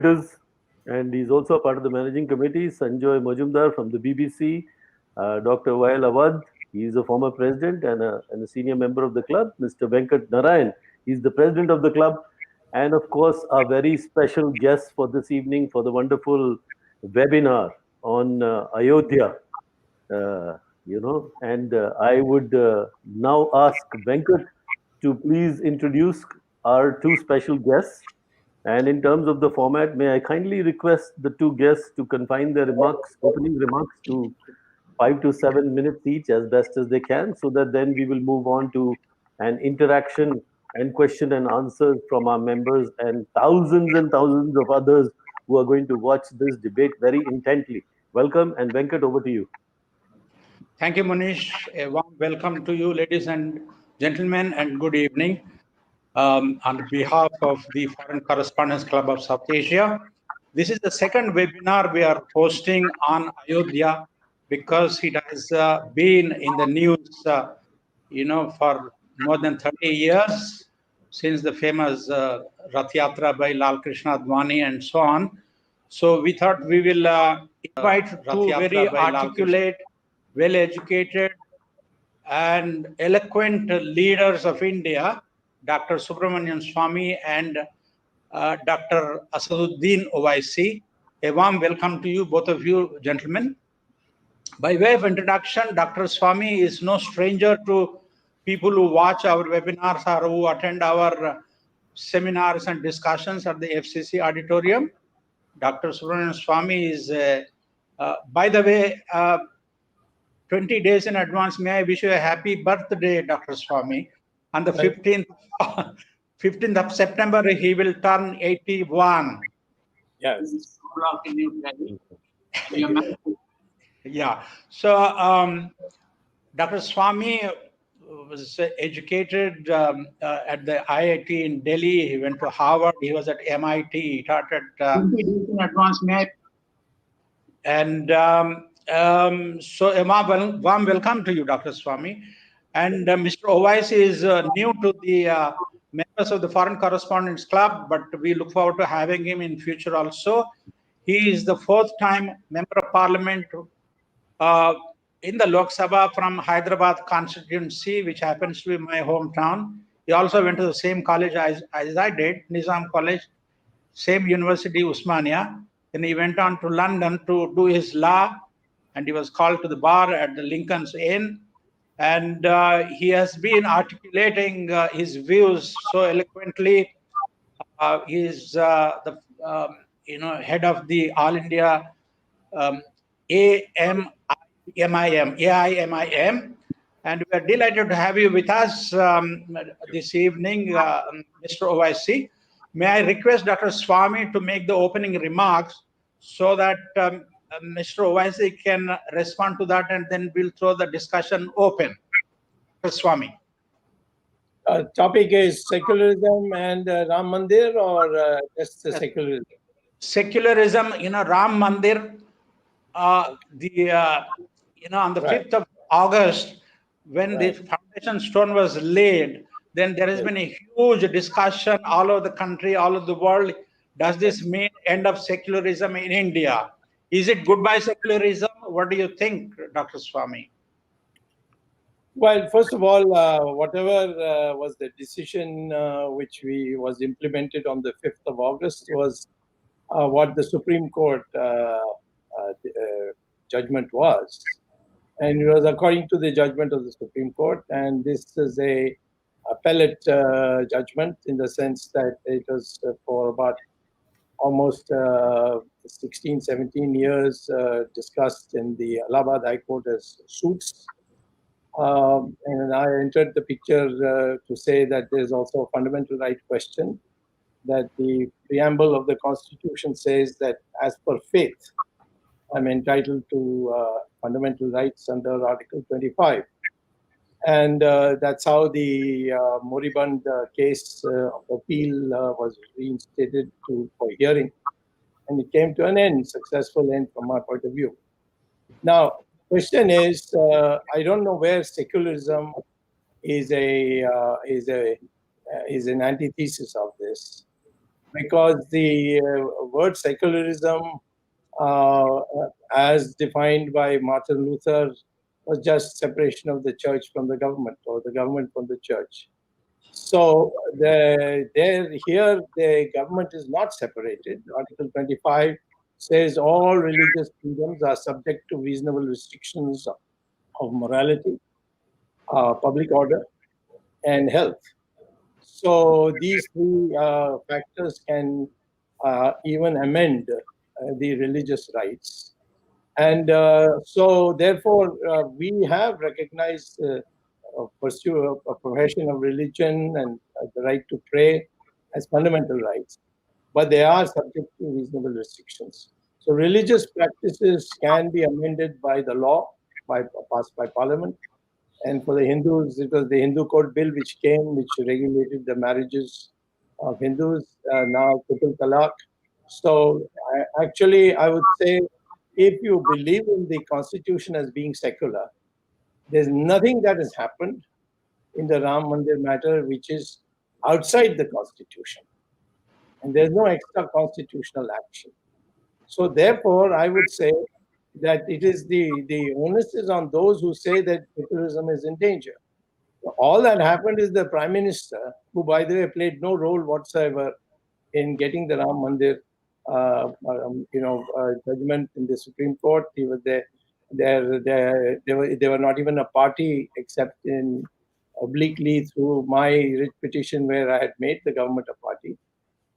And he's also a part of the managing committee. Sanjoy Majumder from the BBC, Dr. Wael Awad, he's a former president and a senior member of the club. Mr. Venkat Narayan, he's the president of the club. And of course, our very special guest for this evening for the wonderful webinar on Ayodhya. I would now ask Venkat to please introduce our two special guests. And in terms of the format, may I kindly request the two guests to confine their remarks, opening remarks, to 5 to 7 minutes each as best as they can, so that then we will move on to an interaction and question and answers from our members and thousands of others who are going to watch this debate very intently. Welcome, and Venkat, over to you. Thank you, Munish. A warm welcome to you, ladies and gentlemen, and good evening. On behalf of the Foreign Correspondents Club of South Asia, this is the second webinar we are hosting on Ayodhya because it has been in the news, for more than 30 years since the famous Rath Yatra by Lal Krishna Advani and so on. So we thought we will invite two very articulate, well-educated and eloquent leaders of India, Dr. Subramanian Swamy and Dr. Asaduddin Owaisi. A warm welcome to you, both of you gentlemen. By way of introduction, Dr. Swamy is no stranger to people who watch our webinars or who attend our seminars and discussions at the FCC auditorium. Dr. Subramanian Swamy is, by the way, 20 days in advance, may I wish you a happy birthday, Dr. Swamy. On the 15th of September, he will turn 81. Yes. Yeah. So, Dr. Swamy was educated at the IIT in Delhi. He went to Harvard. He was at MIT. He taught at... 20 days in advance, may I? And so a warm welcome to you, Dr. Swamy. And Mr. Owaisi is new to the members of the Foreign Correspondents Club, but we look forward to having him in future also. He is the fourth time member of parliament in the Lok Sabha from Hyderabad constituency, which happens to be my hometown. He also went to the same college as I did, Nizam College, same university, Usmania. Then he went on to London to do his law, and he was called to the bar at the Lincoln's Inn. And he has been articulating his views so eloquently. He is the head of the All India AIMIM, and we are delighted to have you with us this evening, Mr. Owaisi. May I request Dr. Swamy to make the opening remarks so that Mr. Owaisi can respond to that, and then we'll throw the discussion open. Dr. Swamy. Topic is secularism and Ram Mandir, or just the secularism? Secularism, Ram Mandir, on the 5th of August, when the foundation stone was laid, then there has been a huge discussion all over the country, all over the world. Does this mean end of secularism in India? Is it goodbye secularism? What do you think, Dr. Swamy? Well, first of all, whatever was the decision which was implemented on the 5th of August was what the Supreme Court judgment was. And it was according to the judgment of the Supreme Court. And this is a appellate judgment in the sense that it was for about almost 16, 17 years discussed in the Allahabad High Court as suits. And I entered the picture to say that there's also a fundamental right question, that the preamble of the Constitution says that as per faith, I'm entitled to fundamental rights under Article 25. And that's how the moribund case of appeal was reinstated for hearing. And it came to an end, successful end from my point of view. Now, question is, I don't know where secularism is an antithesis of this. because the word secularism, as defined by Martin Luther, was just separation of the church from the government, or the government from the church. So here the government is not separated. Article 25 says all religious freedoms are subject to reasonable restrictions of morality, public order, and health. So these three factors can even amend the religious rights. And so therefore, we have recognized pursue a profession of religion and the right to pray as fundamental rights, but they are subject to reasonable restrictions. So religious practices can be amended by the law, passed by parliament. And for the Hindus, it was the Hindu Code Bill which came, which regulated the marriages of Hindus, now triple talaq. So actually, I would say, if you believe in the constitution as being secular, there's nothing that has happened in the Ram Mandir matter which is outside the constitution. And there's no extra constitutional action. So therefore, I would say that it is the onus is on those who say that secularism is in danger. All that happened is the Prime Minister, who, by the way, played no role whatsoever in getting the Ram Mandir, judgment in the Supreme Court. He was there. They were not even a party, except in obliquely through my writ petition, where I had made the government a party.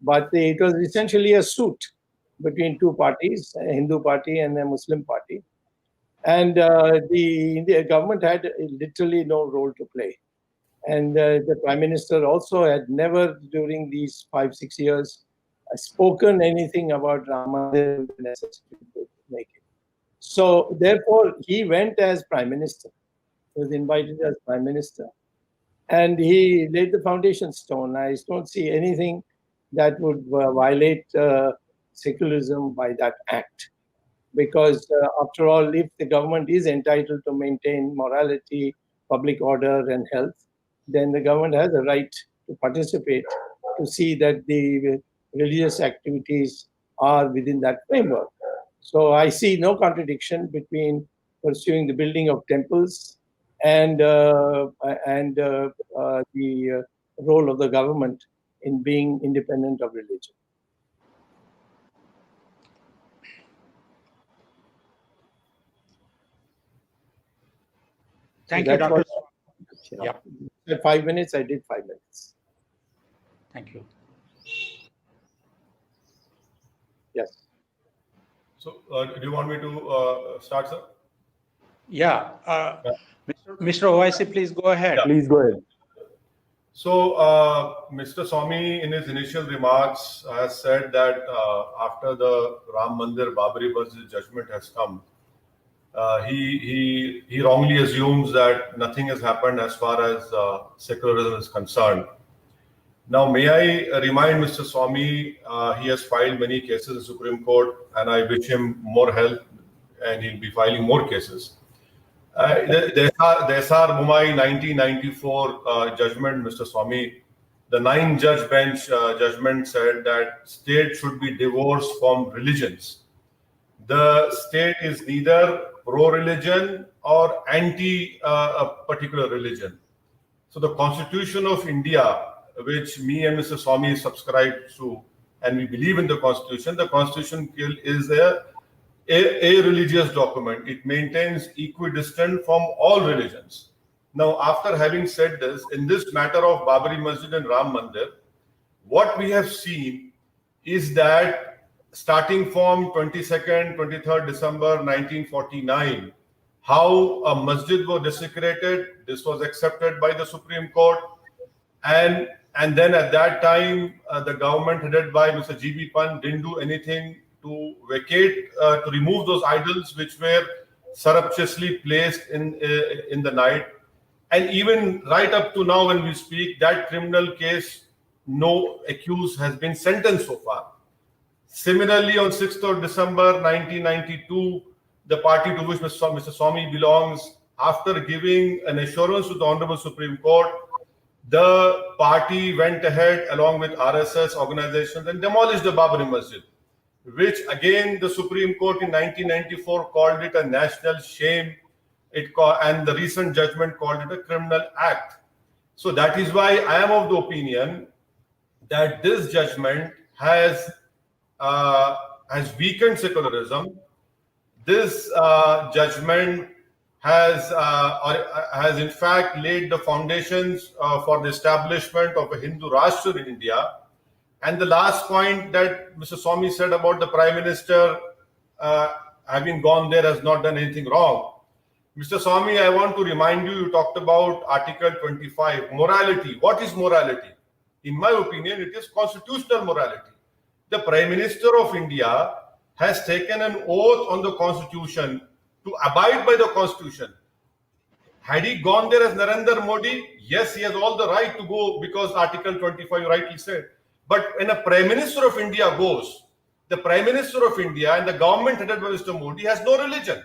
But it was essentially a suit between two parties, a Hindu party and a Muslim party. And the government had literally no role to play. And the Prime Minister also had never, during these 5-6 years, spoken anything about Ram Mandir and the necessity to make it. So therefore, he went as Prime Minister. He was invited as Prime Minister. And he laid the foundation stone. I don't see anything that would violate secularism by that act. Because after all, if the government is entitled to maintain morality, public order, and health, then the government has a right to participate, to see that the religious activities are within that framework. So I see no contradiction between pursuing the building of temples and the role of the government in being independent of religion. Thank you, Dr. Yeah. 5 minutes, I did 5 minutes. Thank you. Yes. So, do you want me to start, sir? Yeah. Mr. Owaisi, please go ahead. Yeah. Please go ahead. So, Mr. Swamy, in his initial remarks, has said that after the Ram Mandir Babri Masjid judgment has come, he wrongly assumes that nothing has happened as far as secularism is concerned. Now, may I remind Mr. Swamy, he has filed many cases in the Supreme Court, and I wish him more help, and he'll be filing more cases. The SR Mumbai 1994 judgment, Mr. Swamy, the 9-judge bench judgment said that state should be divorced from religions. The state is neither pro-religion or anti a particular religion. So the Constitution of India, which me and Mr. Swamy subscribe to, and we believe in the Constitution is a religious document. It maintains equidistant from all religions. Now, after having said this, in this matter of Babri Masjid and Ram Mandir, what we have seen is that starting from 22nd, 23rd December 1949, how a masjid was desecrated. This was accepted by the Supreme Court. And then at that time, the government headed by Mr. G.B. Pant didn't do anything to vacate, to remove those idols which were surreptitiously placed in the night. And even right up to now when we speak, that criminal case, no accused has been sentenced so far. Similarly, on 6th of December 1992, the party to which Mr. Swamy belongs, after giving an assurance to the Honorable Supreme Court the party went ahead along with RSS organizations and demolished the Babri Masjid, which again the Supreme Court in 1994 called it a national shame. And the recent judgment called it a criminal act. So that is why I am of the opinion that this judgment has weakened secularism. This judgment has in fact laid the foundations for the establishment of a Hindu Rashtra in India. And the last point that Mr. Swamy said about the Prime Minister having gone there has not done anything wrong. Mr. Swamy, I want to remind you, you talked about Article 25, morality. What is morality? In my opinion, it is constitutional morality. The Prime Minister of India has taken an oath on the Constitution to abide by the Constitution. Had he gone there as Narendra Modi, yes, he has all the right to go because Article 25, you rightly said. But when a Prime Minister of India goes, the Prime Minister of India and the government headed by Mr. Modi has no religion.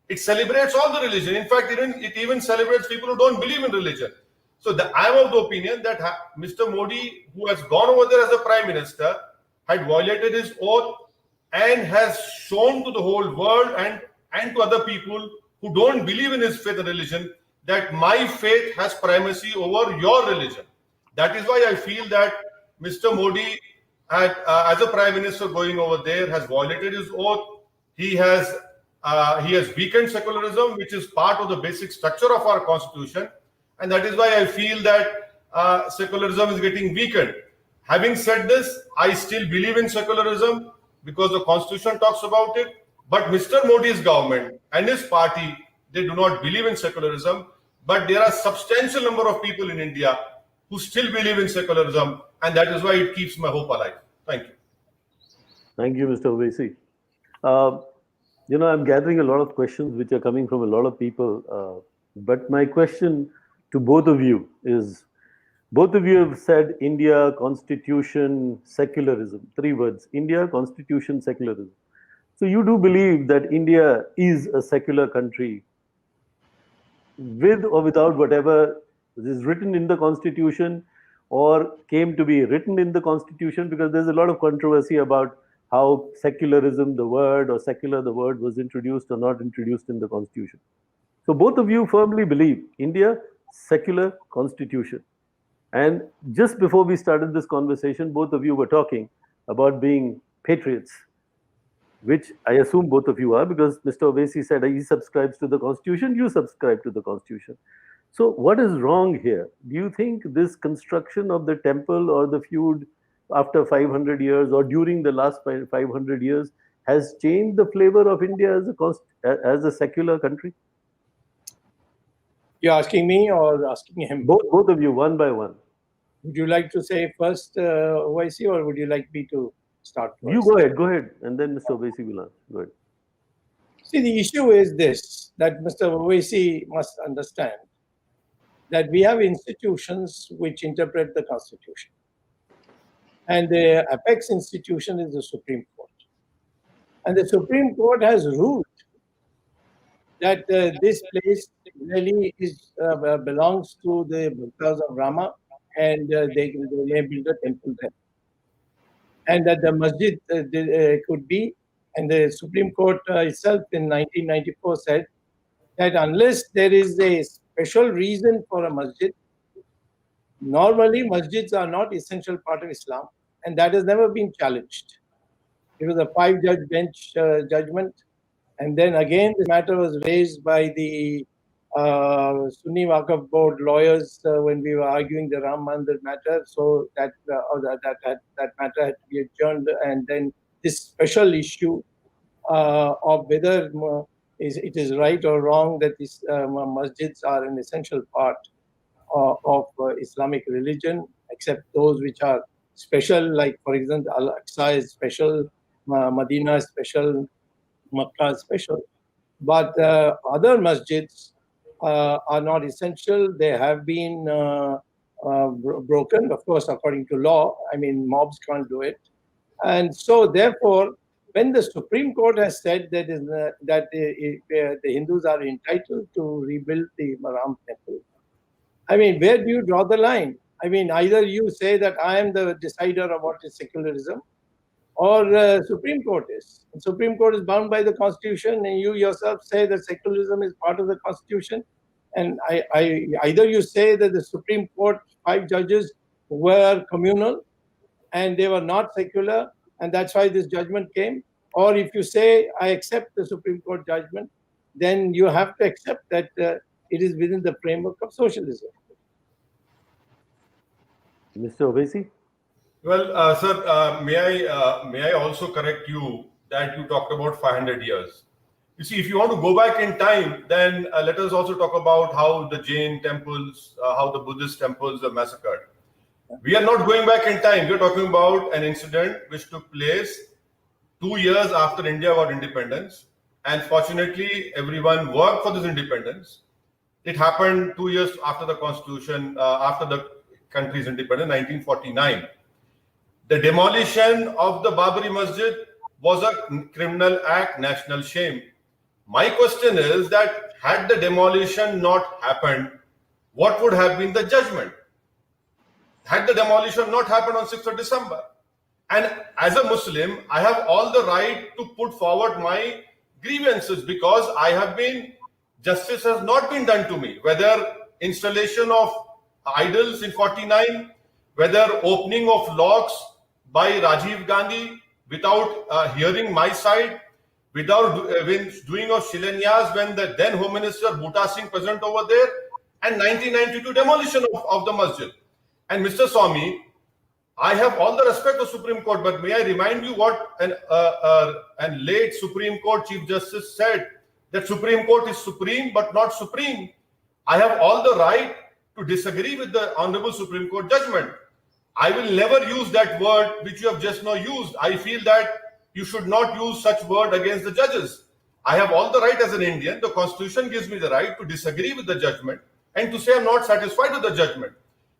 It celebrates all the religion. In fact, it even celebrates people who don't believe in religion. So I am of the opinion that Mr. Modi, who has gone over there as a Prime Minister, had violated his oath and has shown to the whole world and to other people who don't believe in his faith and religion that my faith has primacy over your religion. That is why I feel that Mr. Modi, as a Prime Minister going over there, has violated his oath. He has weakened secularism, which is part of the basic structure of our Constitution. And that is why I feel that secularism is getting weakened. Having said this, I still believe in secularism because the Constitution talks about it. But Mr. Modi's government and his party, they do not believe in secularism. But there are substantial number of people in India who still believe in secularism. And that is why it keeps my hope alive. Thank you. Thank you, Mr. Owaisi. I'm gathering a lot of questions which are coming from a lot of people. But my question to both of you is, both of you have said India, Constitution, secularism. 3 words: India, Constitution, secularism. So you do believe that India is a secular country with or without whatever is written in the Constitution or came to be written in the Constitution? Because there's a lot of controversy about how secularism, the word, or secular, the word, was introduced or not introduced in the Constitution. So both of you firmly believe India, secular, Constitution. And just before we started this conversation, both of you were talking about being patriots, which I assume both of you are, because Mr. Owaisi said he subscribes to the Constitution, you subscribe to the Constitution. So what is wrong here? Do you think this construction of the temple or the feud after 500 years or during the last 500 years has changed the flavor of India as a secular country? You're asking me or asking him? Both of you, one by one. Would you like to say first, Owaisi, or would you like me to start first? You go ahead, and then Mr. Owaisi will answer. Go ahead. See, the issue is this, that Mr. Owaisi must understand that we have institutions which interpret the Constitution. And the apex institution is the Supreme Court. And the Supreme Court has ruled that this place really belongs to the Bhaktas of Rama, and they may build a temple there. And that the masjid could be, and the Supreme Court itself in 1994 said that unless there is a special reason for a masjid, normally masjids are not essential part of Islam, and that has never been challenged. It was a 5-judge bench judgment, and then again the matter was raised by the Sunni Waqf Board lawyers when we were arguing the Ram Mandir matter. So that matter had to be adjourned, and then this special issue of whether it is right or wrong that these masjids are an essential part of Islamic religion, except those which are special, like for example Al-Aqsa is special, Medina is special, Makkah is special. But other masjids are not essential. They have been broken, of course, according to law. I mean, mobs can't do it. And so, therefore, when the Supreme Court has said that the Hindus are entitled to rebuild the Ram temple, I mean, where do you draw the line? I mean, either you say that I am the decider of what is secularism, or Supreme Court is. And Supreme Court is bound by the Constitution, and you yourself say that secularism is part of the Constitution. And either you say that the Supreme Court 5 judges were communal and they were not secular, and that's why this judgment came. Or if you say I accept the Supreme Court judgment, then you have to accept that it is within the framework of socialism. Mr. Owaisi? Well, sir, may I also correct you that you talked about 500 years. You see, if you want to go back in time, then let us also talk about how the Jain temples, how the Buddhist temples were massacred. We are not going back in time. We are talking about an incident which took place 2 years after India got independence. And fortunately, everyone worked for this independence. It happened 2 years after the Constitution, after the country's independence, 1949. The demolition of the Babri Masjid was a criminal act, national shame. My question is that had the demolition not happened, what would have been the judgment? Had the demolition not happened on 6th of December? And as a Muslim, I have all the right to put forward my grievances because justice has not been done to me. Whether installation of idols in 49, whether opening of locks by Rajiv Gandhi without hearing my side, without doing of Shilanyas when the then Home Minister Bhutta Singh present over there, and 1992 demolition of the masjid. And Mr. Swamy, I have all the respect for Supreme Court, but may I remind you what an late Supreme Court Chief Justice said, that Supreme Court is supreme but not supreme. I have all the right to disagree with the Honorable Supreme Court judgment. I will never use that word which you have just now used. I feel that you should not use such word against the judges. I have all the right as an Indian. The Constitution gives me the right to disagree with the judgment and to say I'm not satisfied with the judgment.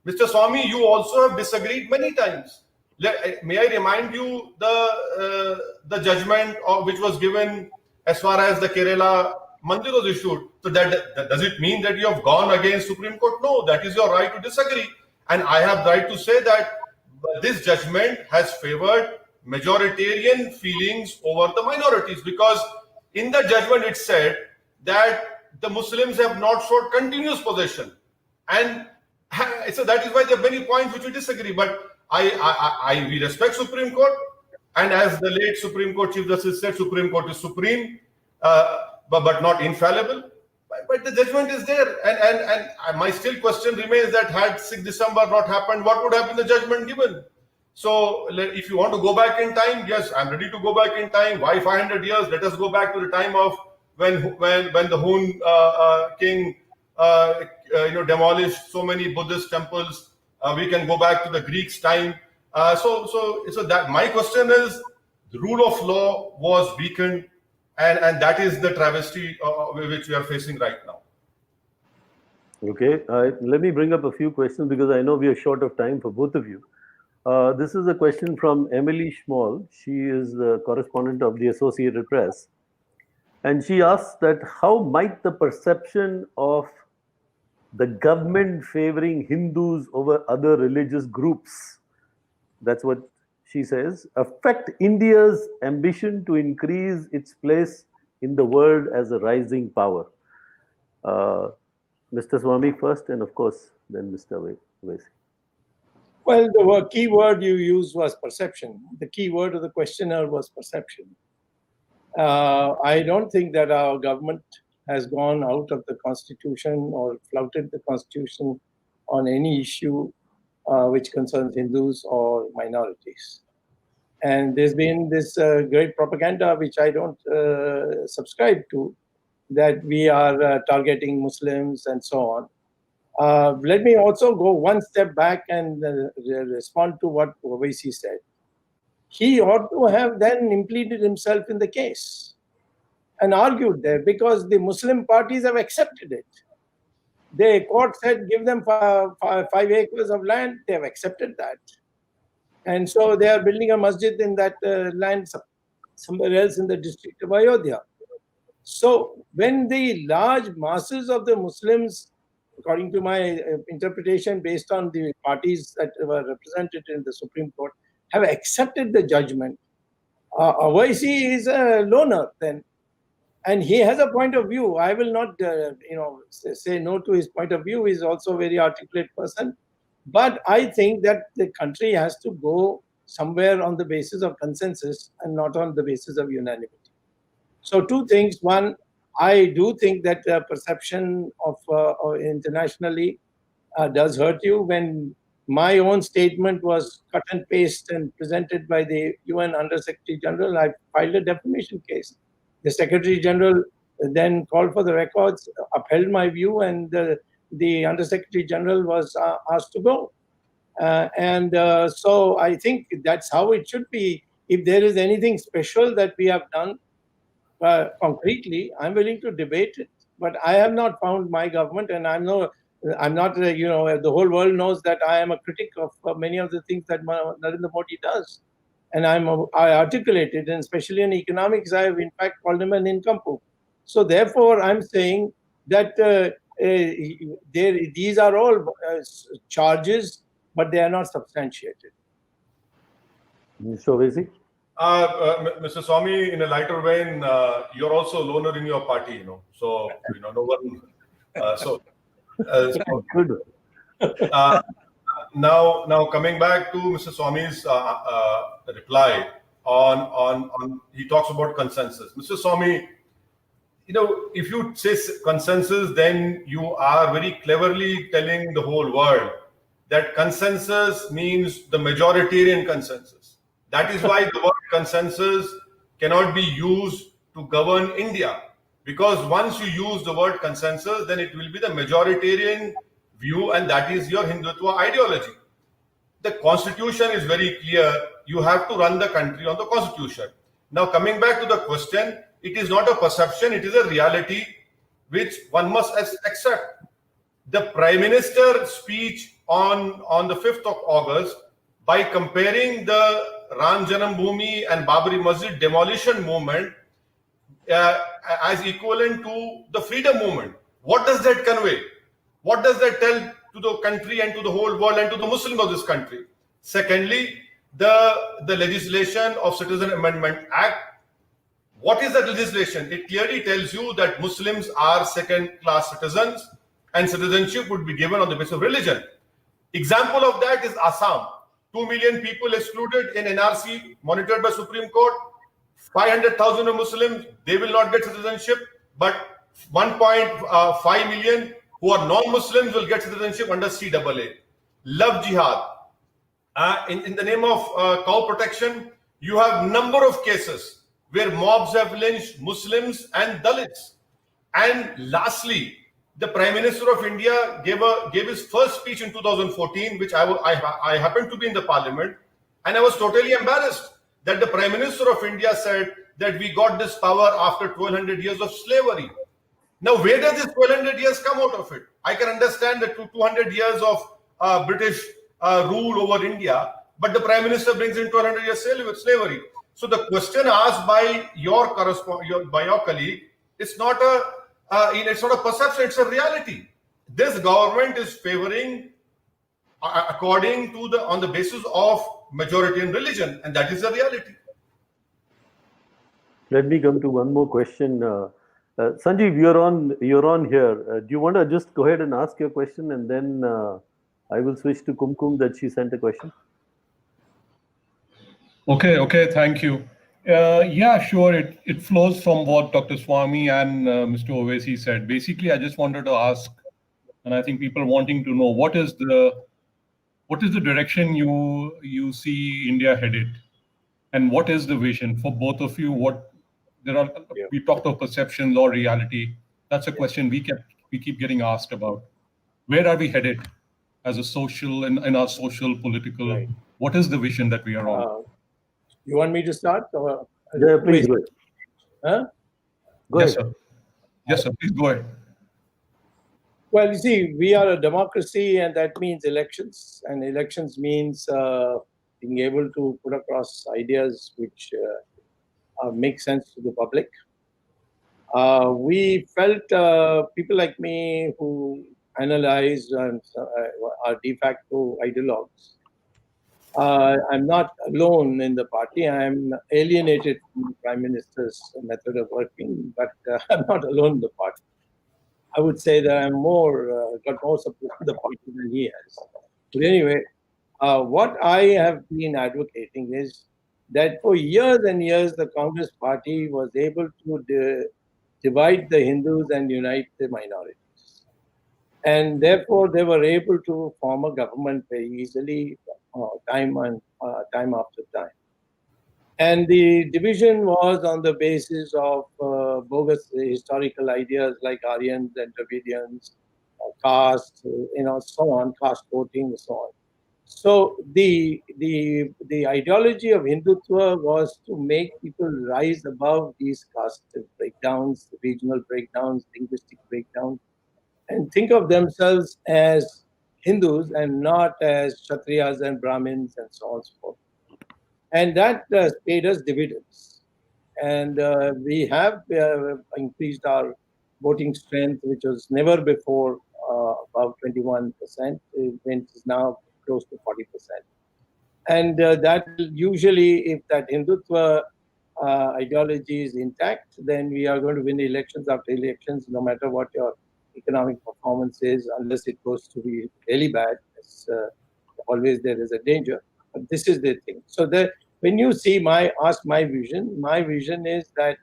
Mr. Swamy, you also have disagreed many times. May I remind you the judgment which was given as far as the Kerala Mandir was issued. So that does it mean that you have gone against Supreme Court? No, that is your right to disagree. And I have the right to say that this judgment has favored majoritarian feelings over the minorities, because in the judgment it said that the Muslims have not showed continuous possession. And so that is why there are many points which we disagree. But we respect Supreme Court. And as the late Supreme Court Chief Justice said, Supreme Court is supreme, but not infallible. But the judgment is there. And my still question remains that had 6th December not happened, what would have been the judgment given? So if you want to go back in time, yes, I'm ready to go back in time. Why 500 years? Let us go back to the time of when the Hun king demolished so many Buddhist temples. We can go back to the Greeks' time. So that my question is, the rule of law was weakened, and that is the travesty which we are facing right now. Okay, let me bring up a few questions because I know we are short of time for both of you. This is a question from Emily Schmall. She is the correspondent of the Associated Press. And she asks that how might the perception of the government favoring Hindus over other religious groups, that's what she says, affect India's ambition to increase its place in the world as a rising power? Mr. Swamy first, and of course, then Mr. Owaisi. Well, the key word you used was perception. The key word of the questioner was perception. I don't think that our government has gone out of the Constitution or flouted the Constitution on any issue which concerns Hindus or minorities. And there's been this great propaganda, which I don't subscribe to, that we are targeting Muslims and so on. Let me also go one step back and respond to what Owaisi said. He ought to have then implemented himself in the case and argued there, because the Muslim parties have accepted it. The court said, give them 5 acres of land. They have accepted that. And so they are building a masjid in that land somewhere else in the district of Ayodhya. So when the large masses of the Muslims according to my interpretation, based on the parties that were represented in the Supreme Court, have accepted the judgment. Owaisi is a loner then, and he has a point of view. I will not, say no to his point of view. He's also a very articulate person. But I think that the country has to go somewhere on the basis of consensus and not on the basis of unanimity. So two things. One, I do think that perception of internationally does hurt you. When my own statement was cut and paste and presented by the UN Under Secretary General, I filed a defamation case. The Secretary General then called for the records, upheld my view, and the Under Secretary General was asked to go. So I think that's how it should be. If there is anything special that we have done concretely, I'm willing to debate it. But I have not found my government, and I'm not. The whole world knows that I am a critic of many of the things that Narendra Modi does, and I articulate it, and especially in economics, I have in fact called him an nincompoop. So therefore, I'm saying that these are all charges, but they are not substantiated. Mr. Owaisi? Mr. Swamy, in a lighter vein, you're also a loner in your party, So, no one. Good. Now coming back to Mr. Swamy's reply on he talks about consensus. Mr. Swamy, if you say consensus, then you are very cleverly telling the whole world that consensus means the majoritarian consensus. That is why the word consensus cannot be used to govern India. Because once you use the word consensus, then it will be the majoritarian view, and that is your Hindutva ideology. The constitution is very clear. You have to run the country on the constitution. Now, coming back to the question, it is not a perception, it is a reality which one must accept. The Prime Minister's speech on the 5th of August, by comparing the Ram Janam Bhoomi and Babri Masjid demolition movement as equivalent to the freedom movement. What does that convey? What does that tell to the country and to the whole world and to the Muslims of this country? Secondly, the legislation of Citizen Amendment Act. What is that legislation? It clearly tells you that Muslims are second-class citizens and citizenship would be given on the basis of religion. Example of that is Assam. 2 million people excluded in NRC, monitored by Supreme Court. 500,000 are Muslims, they will not get citizenship, but 1.5 million who are non-Muslims will get citizenship under CAA. Love jihad. In the name of cow protection, you have number of cases where mobs have lynched Muslims and Dalits. And lastly, the Prime Minister of India gave his first speech in 2014, which I happened to be in the parliament, and I was totally embarrassed that the Prime Minister of India said that we got this power after 1200 years of slavery. Now, where does this 1200 years come out of it? I can understand that 200 years of British rule over India, but the Prime Minister brings in 1200 years slavery. So the question asked by your colleague, it's not a perception, it's a reality. This government is favoring on the basis of majority in religion, and that is the reality. Let me come to one more question. Sanjeev, you're on here. Do you want to just go ahead and ask your question, and then I will switch to Kumkum that she sent a question? Okay, thank you. Yeah, sure. It flows from what Dr. Swamy and Mr. Owaisi said. Basically, I just wanted to ask, and I think people wanting to know, what is the direction you see India headed, and what is the vision for both of you? We talked of perceptions or reality. That's a question we keep getting asked about. Where are we headed as a social in our social political? Right. What is the vision that we are on? You want me to start? Or, yeah, please go ahead. Huh? Go yes, ahead. Sir. Yes, sir. Please go ahead. Well, you see, we are a democracy, and that means elections. And elections means being able to put across ideas which make sense to the public. We felt, people like me who analyze and are de facto ideologues. I'm not alone in the party. I'm alienated from the Prime Minister's method of working, but I'm not alone in the party. I would say that I'm got more support in the party than he has. But anyway, what I have been advocating is that for years and years, the Congress party was able to divide the Hindus and unite the minorities. And therefore, they were able to form a government very easily, time after time. And the division was on the basis of bogus historical ideas like Aryans and Dravidians, caste, so on, caste voting, and so on. So the ideology of Hindutva was to make people rise above these caste breakdowns, regional breakdowns, linguistic breakdowns, and think of themselves as Hindus and not as Kshatriyas and Brahmins and so on and so forth. And that paid us dividends. And we have increased our voting strength, which was never before above 21%. It is now close to 40%. And that usually, if that Hindutva ideology is intact, then we are going to win elections after elections, no matter what your economic performance is, unless it goes to be really bad. Always there is a danger. But this is the thing. So when you ask my vision is that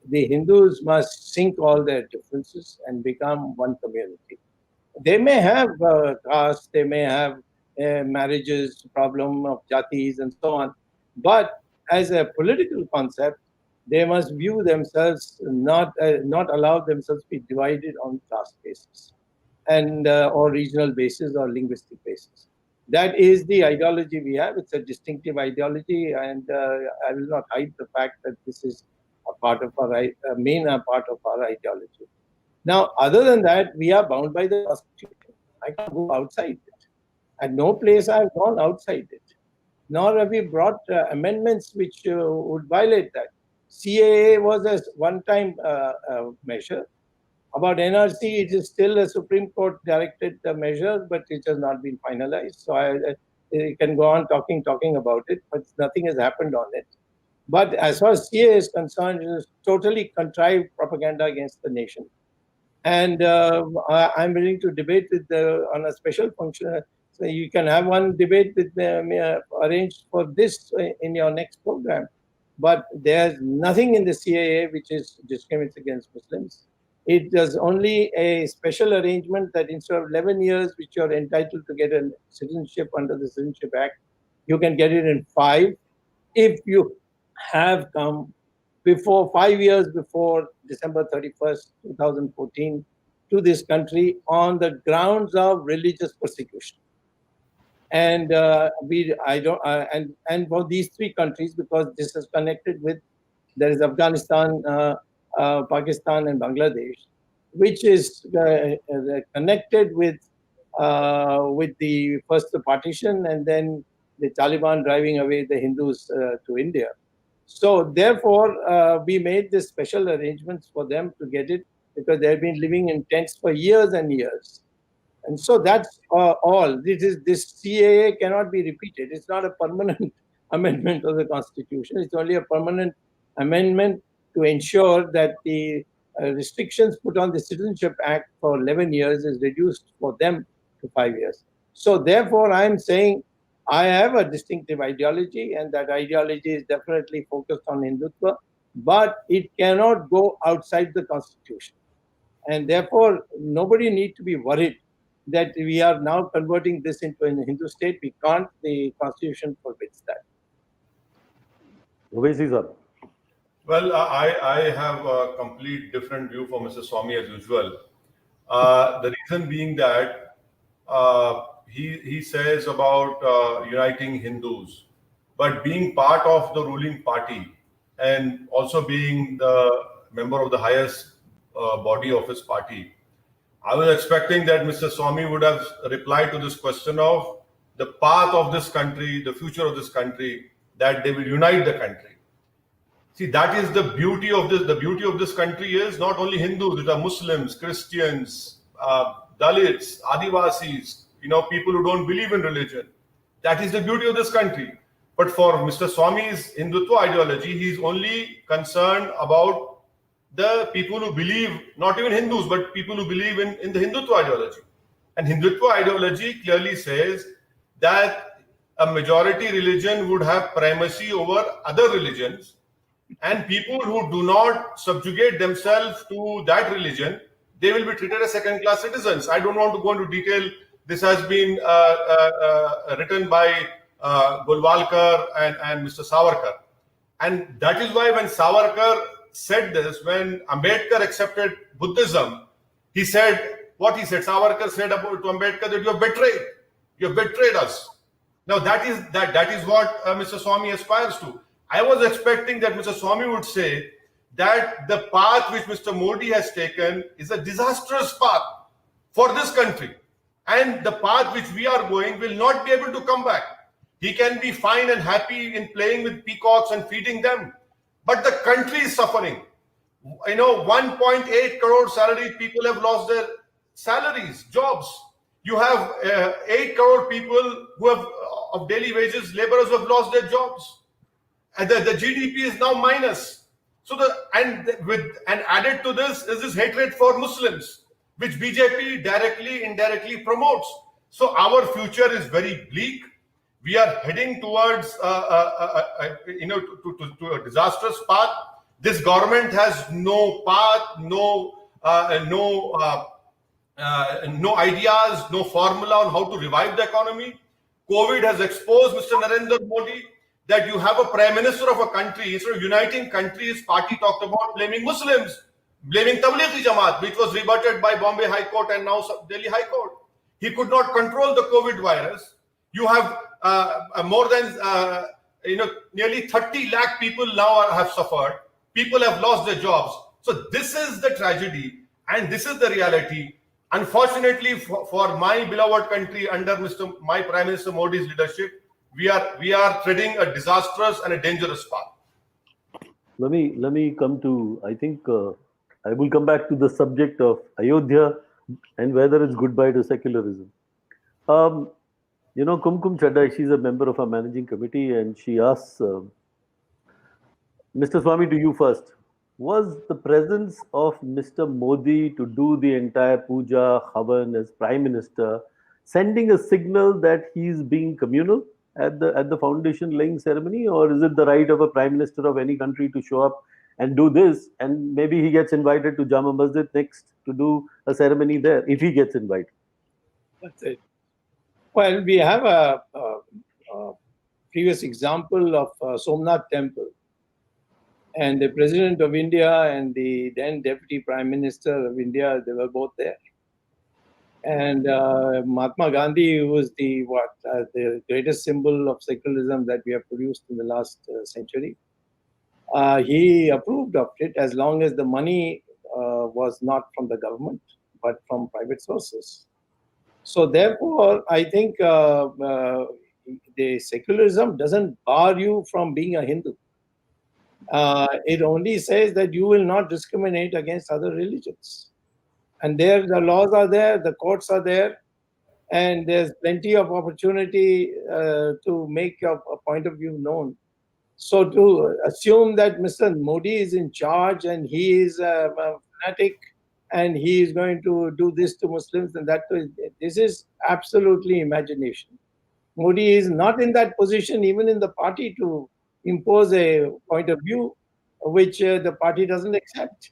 the Hindus must sink all their differences and become one community. They may have caste, they may have marriages, problem of jatis and so on, but as a political concept, they must view themselves not allow themselves to be divided on caste basis and or regional basis or linguistic basis. That is the ideology we have. It's a distinctive ideology, and I will not hide the fact that this is a part of our main part of our ideology. Now, other than that, we are bound by the Constitution. I can't go outside it. At no place I've gone outside it. Nor have we brought amendments which would violate that. CAA was a one-time measure. About NRC, it is still a Supreme Court directed measure, but it has not been finalized. So I can go on talking about it, but nothing has happened on it. But as far as CAA is concerned, it is totally contrived propaganda against the nation. And I'm willing to debate with on a special function. So you can have one debate with arranged for this in your next program. But there's nothing in the CAA which is discriminates against Muslims. It is only a special arrangement that instead of 11 years, which you're entitled to get a citizenship under the Citizenship Act, you can get it in 5 if you have come 5 years before December 31st, 2014 to this country on the grounds of religious persecution. And and for these 3 countries, because this is connected with, there is Afghanistan, Pakistan and Bangladesh, which is connected with the first partition and then the Taliban driving away the Hindus to India. So therefore, we made this special arrangements for them to get it because they've been living in tents for years and years. And so that's all. This CAA cannot be repeated. It's not a permanent amendment of the Constitution. It's only a permanent amendment to ensure that the restrictions put on the Citizenship Act for 11 years is reduced for them to 5 years. So therefore, I'm saying I have a distinctive ideology, and that ideology is definitely focused on Hindutva, but it cannot go outside the Constitution. And therefore, nobody needs to be worried that we are now converting this into a Hindu state. We can't. The Constitution forbids that. Owaisi sir. Well, I have a complete different view from Mr. Swamy as usual. The reason being that he says about uniting Hindus, but being part of the ruling party and also being the member of the highest body of his party, I was expecting that Mr. Swamy would have replied to this question of the path of this country, the future of this country, that they will unite the country. See, that is the beauty of this. The beauty of this country is not only Hindus, it are Muslims, Christians, Dalits, Adivasis, people who don't believe in religion. That is the beauty of this country. But for Mr. Swamy's Hindutva ideology, he's only concerned about the people who believe, not even Hindus, but people who believe in the Hindutva ideology. And Hindutva ideology clearly says that a majority religion would have primacy over other religions, and people who do not subjugate themselves to that religion, they will be treated as second-class citizens. I don't want to go into detail. This has been written by Golwalkar and Mr. Savarkar. And that is why when Savarkar said this, when Ambedkar accepted Buddhism, he said, what he said, Savarkar said to Ambedkar that you have betrayed us. Now that is what Mr. Swamy aspires to. I was expecting that Mr. Swamy would say that the path which Mr. Modi has taken is a disastrous path for this country. And the path which we are going will not be able to come back. He can be fine and happy in playing with peacocks and feeding them. But the country is suffering. 1.8 crore salaried people have lost their salaries, jobs. You have 8 crore people who have of daily wages, laborers who have lost their jobs. And the GDP is now minus. So and added to this is this hatred for Muslims, which BJP directly, indirectly promotes. So our future is very bleak. We are heading towards to a disastrous path. This government has no path, no ideas, no formula on how to revive the economy. COVID has exposed Mr. Narendra Modi that you have a prime minister of a country, instead of uniting countries, party talked about blaming Muslims, blaming Tablighi Jamaat, which was rebutted by Bombay High Court and now Delhi High Court. He could not control the COVID virus. You have more than nearly 30 lakh people now have suffered. People have lost their jobs. So this is the tragedy and this is the reality. Unfortunately, for my beloved country under my Prime Minister Modi's leadership, we are treading a disastrous and a dangerous path. Let me come to, I think I will come back to the subject of Ayodhya and whether it's goodbye to secularism. Kumkum Chaddai, she's a member of our managing committee, and she asks, Mr. Swamy, to you first. Was the presence of Mr. Modi to do the entire puja, havan as Prime Minister, sending a signal that he's being communal at the foundation laying ceremony, or is it the right of a Prime Minister of any country to show up and do this, and maybe he gets invited to Jama Masjid next to do a ceremony there, if he gets invited? That's it. Well, we have a previous example of Somnath Temple. And the President of India and the then Deputy Prime Minister of India, they were both there. And Mahatma Gandhi, who was the greatest symbol of secularism that we have produced in the last century, he approved of it as long as the money was not from the government, but from private sources. So therefore, I think the secularism doesn't bar you from being a Hindu. It only says that you will not discriminate against other religions. And there, the laws are there, the courts are there, and there's plenty of opportunity to make your point of view known. So to assume that Mr. Modi is in charge and he is a fanatic and he is going to do this to Muslims and that, this is absolutely imagination. Modi is not in that position, even in the party, to impose a point of view which the party doesn't accept.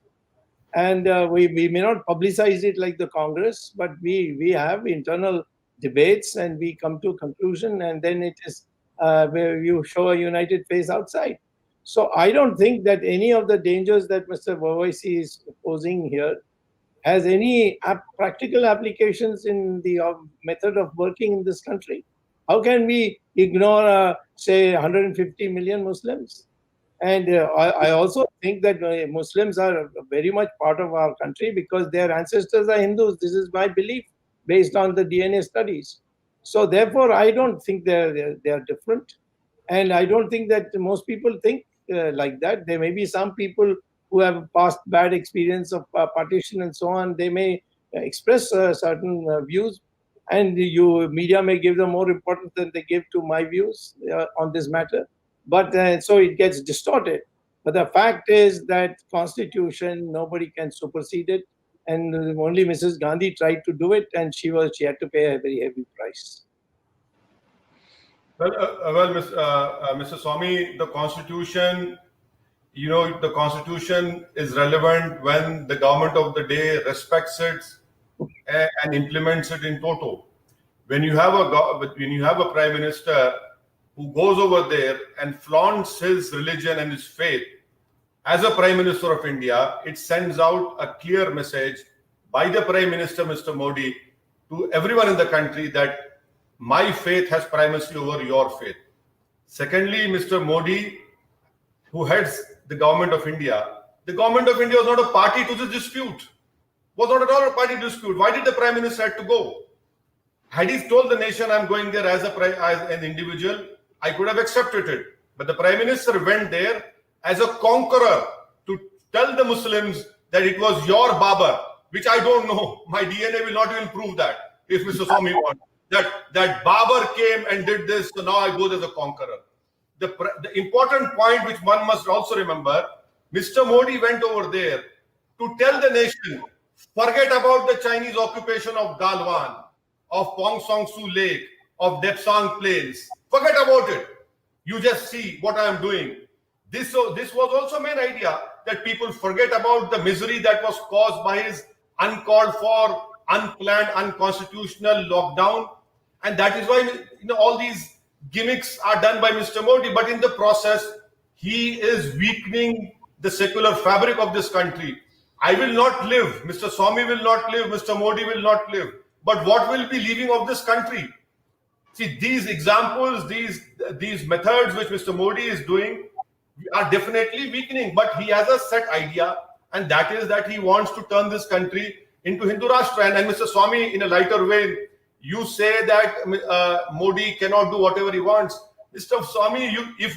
And we may not publicize it like the Congress, but we have internal debates and we come to a conclusion, and then it is where you show a united face outside. So I don't think that any of the dangers that Mr. Owaisi is posing here has any practical applications in the method of working in this country. How can we ignore, say, 150 million Muslims? And I also think that Muslims are very much part of our country because their ancestors are Hindus. This is my belief based on the DNA studies. So therefore, I don't think they are different. And I don't think that most people think like that. There may be some people who have past bad experience of partition and so on. They may express certain views, and media may give them more importance than they give to my views on this matter. But so it gets distorted. But the fact is that Constitution, nobody can supersede it, and only Mrs. Gandhi tried to do it, and she had to pay a very heavy price. Well, Mr. Swamy, the Constitution, the Constitution is relevant when the government of the day respects it and implements it in toto. When you have a prime minister who goes over there and flaunts his religion and his faith, as a Prime Minister of India, it sends out a clear message by the Prime Minister, Mr. Modi, to everyone in the country that my faith has primacy over your faith. Secondly, Mr. Modi, who heads the government of India was not a party to this dispute. Was not at all a party dispute. Why did the Prime Minister have to go? Had he told the nation, I'm going there as an individual, I could have accepted it. But the Prime Minister went there as a conqueror to tell the Muslims that it was your Babar, which I don't know. My DNA will not even prove that, if Mr. Swamy wants. That Babar came and did this, so now I go as a conqueror. The important point which one must also remember, Mr. Modi went over there to tell the nation, forget about the Chinese occupation of Galwan, of Pong Song Su Lake, of Depsang Plains. Forget about it. You just see what I am doing. This was also main idea, that people forget about the misery that was caused by his uncalled for, unplanned, unconstitutional lockdown. And that is why all these gimmicks are done by Mr. Modi. But in the process, he is weakening the secular fabric of this country. I will not live. Mr. Swamy will not live. Mr. Modi will not live. But what will be leaving of this country? See, these examples, these methods which Mr. Modi is doing are definitely weakening. But he has a set idea, and that is that he wants to turn this country into Hindu Rashtra. And Mr. Swamy, in a lighter way, you say that Modi cannot do whatever he wants. Mr. Swamy,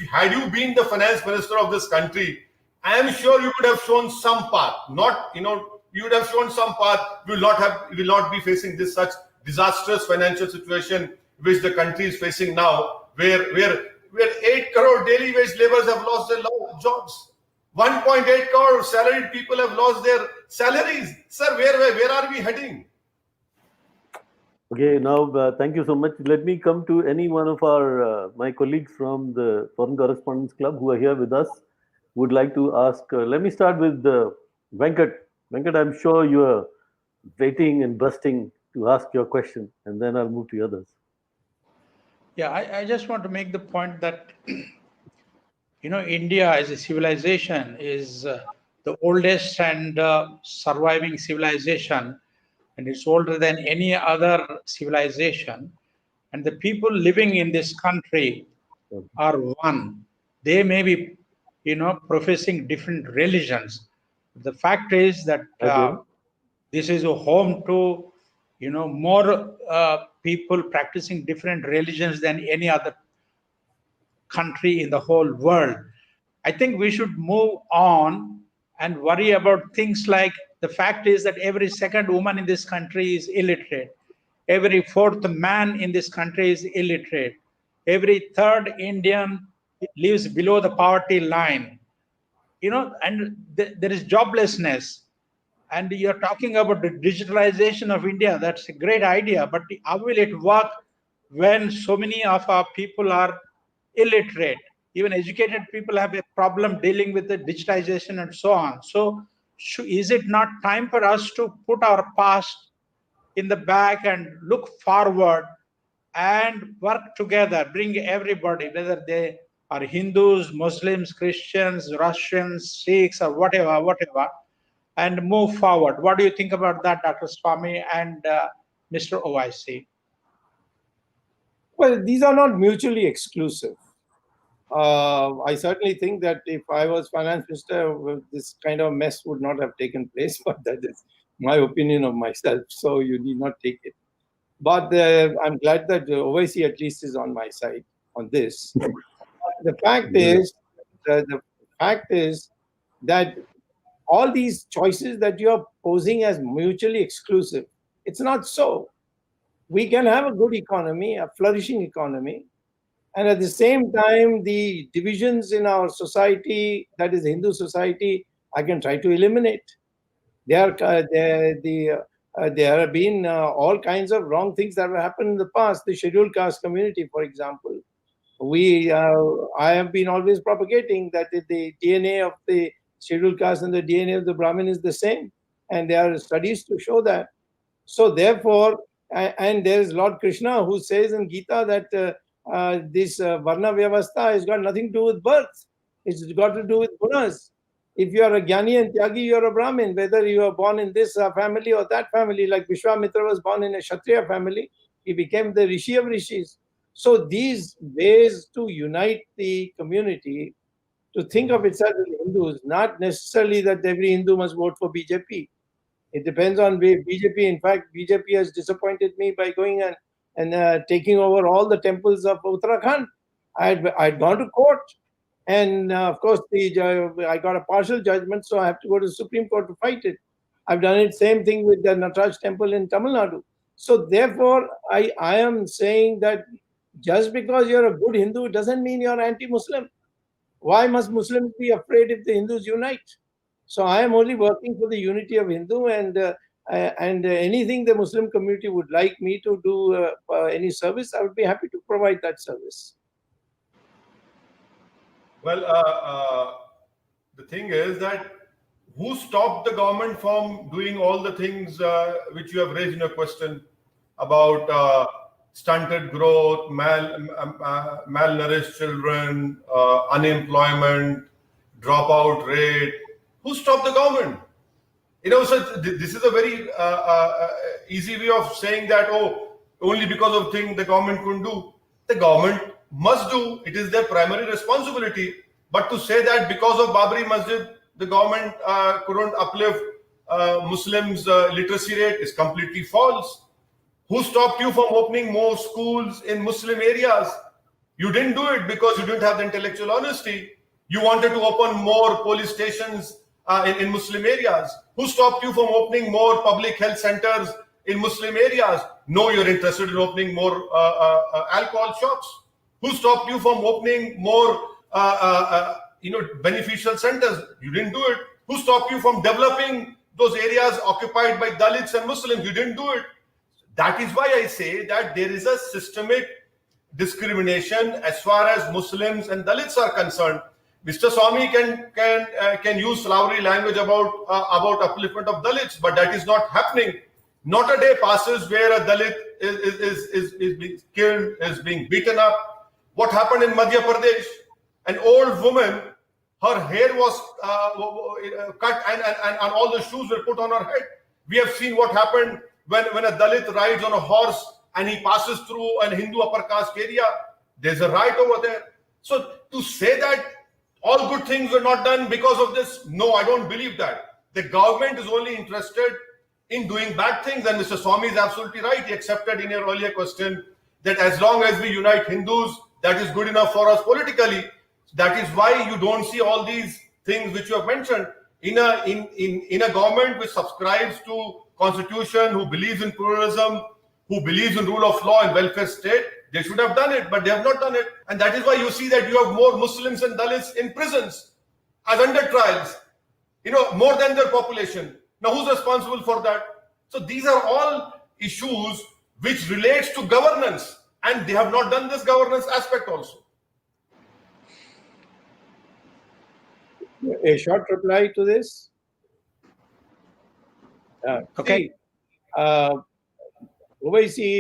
had you been the finance minister of this country, I am sure you would have shown some path. You would have shown some path. You will not be facing this such disastrous financial situation which the country is facing now, where 8 crore daily wage laborers have lost their jobs. 1.8 crore salaried people have lost their salaries. Sir, where are we heading? Okay, now thank you so much. Let me come to any one of my colleagues from the Foreign Correspondents Club who are here with us, would like to ask. Let me start with Venkat. Venkat, I'm sure you are waiting and bursting to ask your question, and then I'll move to others. Yeah, I just want to make the point that, India as a civilization is the oldest and surviving civilization, and it's older than any other civilization. And the people living in this country are one. They may be, professing different religions. The fact is that this is a home to, more people practicing different religions than any other country in the whole world. I think we should move on and worry about things like the fact is that every second woman in this country is illiterate. Every fourth man in this country is illiterate. Every third Indian lives below the poverty line. And there is joblessness. And you're talking about the digitalization of India. That's a great idea. But how will it work when so many of our people are illiterate? Even educated people have a problem dealing with the digitization and so on. So is it not time for us to put our past in the back and look forward and work together, bring everybody, whether they are Hindus, Muslims, Christians, Russians, Sikhs, or whatever, and move forward? What do you think about that, Dr. Swamy and Mr. Owaisi? Well, these are not mutually exclusive. I certainly think that if I was finance minister, this kind of mess would not have taken place, but that is my opinion of myself, so you need not take it. But I'm glad that Owaisi at least is on my side on this. The fact is that all these choices that you are posing as mutually exclusive. It's not so. We can have a good economy, a flourishing economy, and at the same time, the divisions in our society, that is Hindu society, I can try to eliminate. There have been all kinds of wrong things that have happened in the past. The scheduled caste community, for example, I have been always propagating that the DNA of the scheduled caste and the DNA of the Brahmin is the same, and there are studies to show that. So therefore, and there is Lord Krishna who says in Gita that this Varna Vyavastha has got nothing to do with birth. It's got to do with gunas. If you are a Jnani and Tyagi, you are a Brahmin. Whether you are born in this family or that family, like Vishwamitra was born in a Kshatriya family, he became the Rishi of Rishis. So these ways to unite the community, to think of itself as Hindus, not necessarily that every Hindu must vote for BJP. It depends on BJP. In fact, BJP has disappointed me by going and taking over all the temples of Uttarakhand. I'd gone to court, and of course, I got a partial judgment, so I have to go to the Supreme Court to fight it. I've done it same thing with the Nataraj temple in Tamil Nadu. So therefore, I am saying that just because you're a good Hindu doesn't mean you're anti-Muslim. Why must Muslims be afraid if the Hindus unite? So I am only working for the unity of Hindu, and anything the Muslim community would like me to do any service, I would be happy to provide that service. Well, the thing is that who stopped the government from doing all the things which you have raised in your question about stunted growth, malnourished children, unemployment, dropout rate? Who stopped the government? So this is a very easy way of saying that, only because of things the government couldn't do. The government must do. It is their primary responsibility. But to say that because of Babri Masjid, the government couldn't uplift Muslims' literacy rate is completely false. Who stopped you from opening more schools in Muslim areas? You didn't do it because you didn't have the intellectual honesty. You wanted to open more police stations in Muslim areas. Who stopped you from opening more public health centers in Muslim areas? No, you're interested in opening more alcohol shops. Who stopped you from opening more beneficial centers? You didn't do it. Who stopped you from developing those areas occupied by Dalits and Muslims? You didn't do it. That is why I say that there is a systemic discrimination as far as Muslims and Dalits are concerned. Mr. Swamy can use flowery language about upliftment of Dalits, but that is not happening. Not a day passes where a Dalit is being killed, is being beaten up. What happened in Madhya Pradesh? An old woman, her hair was cut and all the shoes were put on her head. We have seen what happened when a Dalit rides on a horse and he passes through a Hindu upper caste area. There's a riot over there. So to say that all good things were not done because of this, no, I don't believe that. The government is only interested in doing bad things, and Mr. Swamy is absolutely right. He accepted in your earlier question that as long as we unite Hindus, that is good enough for us politically. That is why you don't see all these things which you have mentioned. In a government which subscribes to constitution, who believes in pluralism, who believes in rule of law and welfare state, they should have done it, but they have not done it. And that is why you see that you have more Muslims and Dalits in prisons as under trials, more than their population. Now, who's responsible for that? So these are all issues which relates to governance, and they have not done this governance aspect also. A short reply to this. Okay. Owaisi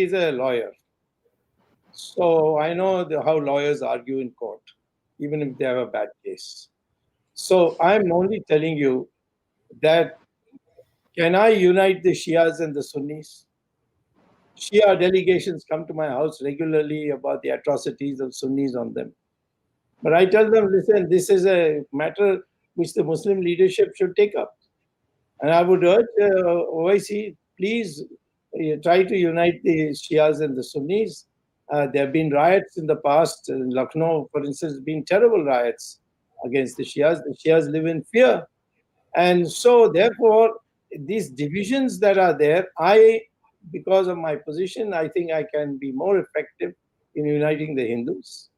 is a lawyer. So I know how lawyers argue in court, even if they have a bad case. So I'm only telling you that, can I unite the Shias and the Sunnis? Shia delegations come to my house regularly about the atrocities of Sunnis on them. But I tell them, listen, this is a matter which the Muslim leadership should take up. And I would urge Owaisi, please try to unite the Shias and the Sunnis. There have been riots in the past. In Lucknow, for instance, there have been terrible riots against the Shias. The Shias live in fear. And so, therefore, these divisions that are there, because of my position, I think I can be more effective in uniting the Hindus.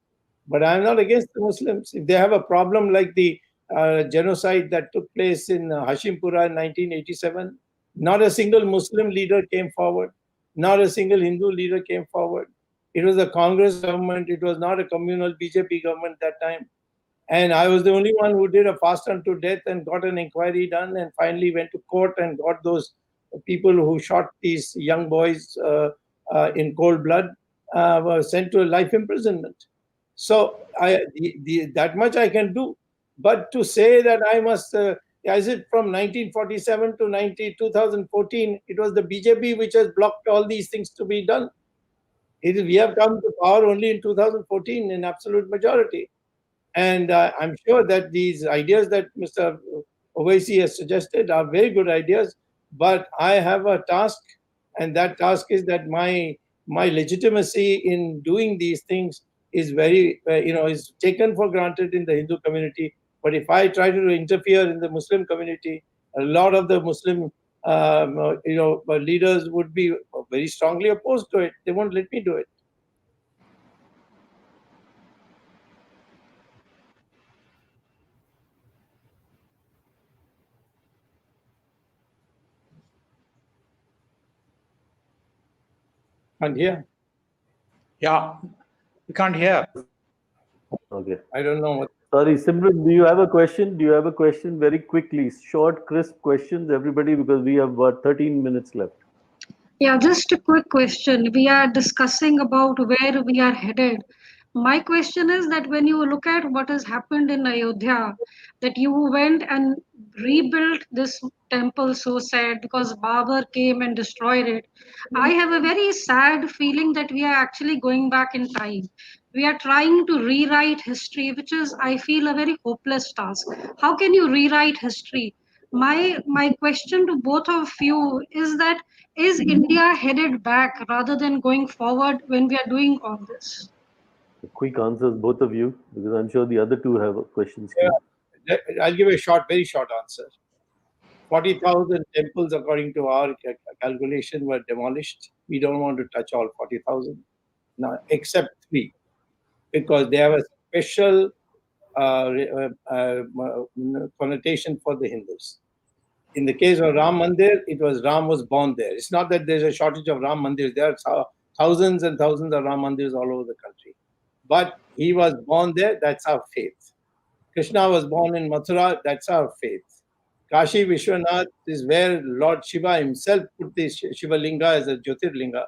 But I'm not against the Muslims. If they have a problem like the genocide that took place in Hashimpura in 1987, not a single Muslim leader came forward. Not a single Hindu leader came forward. It was a Congress government. It was not a communal BJP government that time. And I was the only one who did a fast unto death and got an inquiry done and finally went to court and got those people who shot these young boys in cold blood were sent to a life imprisonment. So that much I can do. But to say that I must, as it from 1947 to 2014, it was the BJP which has blocked all these things to be done. We have come to power only in 2014 in absolute majority. And I'm sure that these ideas that Mr. Owaisi has suggested are very good ideas, but I have a task, and that task is that my legitimacy in doing these things is very, is taken for granted in the Hindu community. But if I try to interfere in the Muslim community, a lot of the Muslim, leaders would be very strongly opposed to it. They won't let me do it. Can't hear. Yeah, we can't hear. Okay. I don't know what. Sorry, Simran, do you have a question? Do you have a question? Very quickly, short, crisp questions, everybody, because we have about 13 minutes left. Yeah, just a quick question. We are discussing about where we are headed. My question is that when you look at what has happened in Ayodhya, that you went and rebuilt this temple so sad because Babur came and destroyed it. I have a very sad feeling that we are actually going back in time. We are trying to rewrite history, which is, I feel, a very hopeless task. How can you rewrite history? My question to both of you is that is India headed back rather than going forward when we are doing all this? Quick answers, both of you, because I'm sure the other two have questions too. Yeah, I'll give a very short answer. 40,000 temples, according to our calculation, were demolished. We don't want to touch all 40,000, now, except 3, because they have a special connotation for the Hindus. In the case of Ram Mandir, Ram was born there. It's not that there's a shortage of Ram Mandirs. There are thousands and thousands of Ram Mandirs all over the country. But he was born there, that's our faith. Krishna was born in Mathura, that's our faith. Kashi Vishwanath is where Lord Shiva himself put the Shiva Linga as a Jyotirlinga.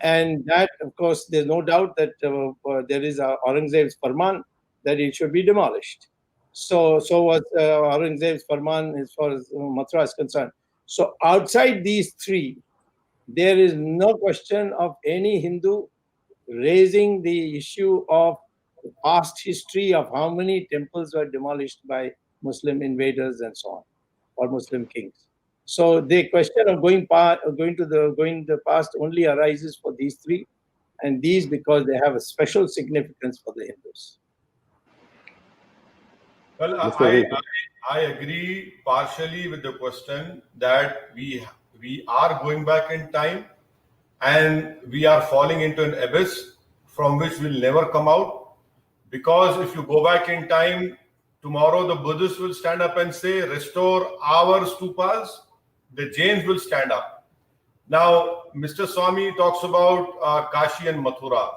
And that, of course, there's no doubt that there is Aurangzeb's Farman that it should be demolished. So was Aurangzeb's Farman as far as Mathura is concerned. So outside these 3, there is no question of any Hindu raising the issue of the past history of how many temples were demolished by Muslim invaders and so on, or Muslim kings. So the question of going the past only arises for these 3, and these because they have a special significance for the Hindus. Well, I agree partially with the question that we are going back in time and we are falling into an abyss from which we'll never come out. Because if you go back in time, tomorrow the Buddhists will stand up and say, restore our stupas. The Jains will stand up. Now, Mr. Swamy talks about Kashi and Mathura.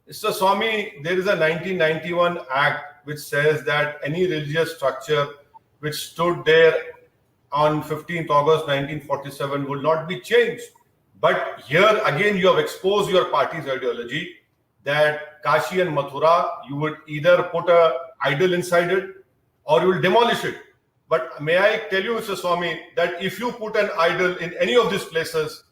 Mr. Swamy, there is a 1991 Act which says that any religious structure which stood there on 15th August 1947 will not be changed. But here again, you have exposed your party's ideology that Kashi and Mathura, you would either put an idol inside it or you will demolish it. But may I tell you, Mr. Swamy, that if you put an idol in any of these places,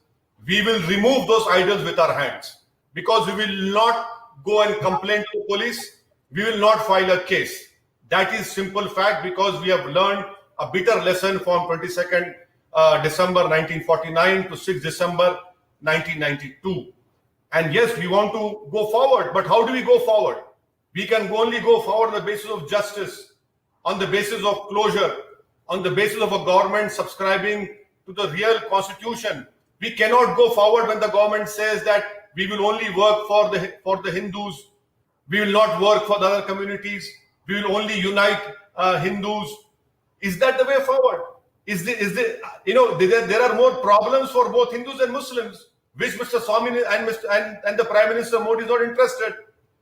we will remove those idols with our hands, because we will not go and complain to police. We will not file a case. That is simple fact, because we have learned a bitter lesson from 22nd December 1949 to 6th December 1992. And yes, we want to go forward, but how do we go forward? We can only go forward on the basis of justice, on the basis of closure, on the basis of a government subscribing to the real constitution. We cannot go forward when the government says that we will only work for the Hindus, we will not work for the other communities, we will only unite Hindus. Is that the way forward? There are more problems for both Hindus and Muslims, which Mr. Swamy and the Prime Minister Modi is not interested.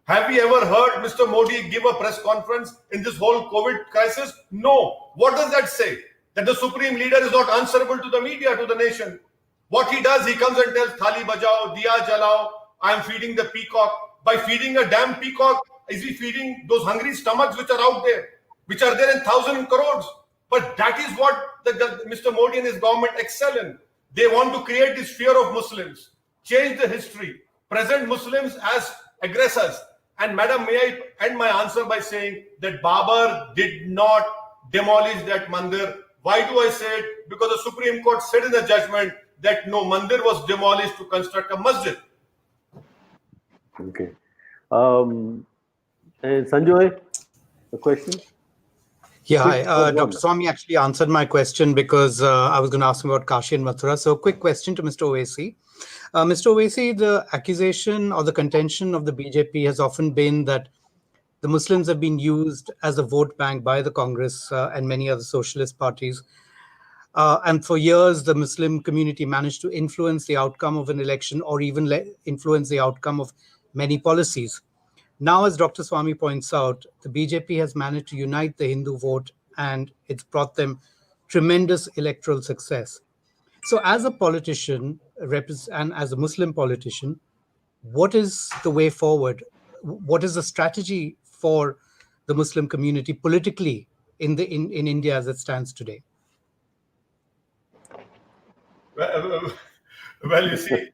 Have we ever heard Mr. Modi give a press conference in this whole COVID crisis? No. What does that say? That the supreme leader is not answerable to the media, to the nation. What he does, he comes and tells, Thali bajao, diya jalao, I am feeding the peacock. By feeding a damn peacock, is he feeding those hungry stomachs which are out there, which are there in thousands crores? But that is what Mr. Modi and his government excel in. They want to create this fear of Muslims, change the history, present Muslims as aggressors. And Madam, may I end my answer by saying that Babur did not demolish that mandir. Why do I say it? Because the Supreme Court said in the judgment that no mandir was demolished to construct a masjid. Okay. And Sanjoy, a question? Yeah, hi. Dr. Swamy actually answered my question because I was going to ask him about Kashi and Mathura. So quick question to Mr. Owaisi. Mr. Owaisi, the accusation or the contention of the BJP has often been that the Muslims have been used as a vote bank by the Congress and many other socialist parties. And for years, the Muslim community managed to influence the outcome of an election or even influence the outcome of many policies. Now, as Dr. Swamy points out, the BJP has managed to unite the Hindu vote and it's brought them tremendous electoral success. So as a politician and as a Muslim politician, what is the way forward? What is the strategy for the Muslim community politically in India as it stands today? Well, you see,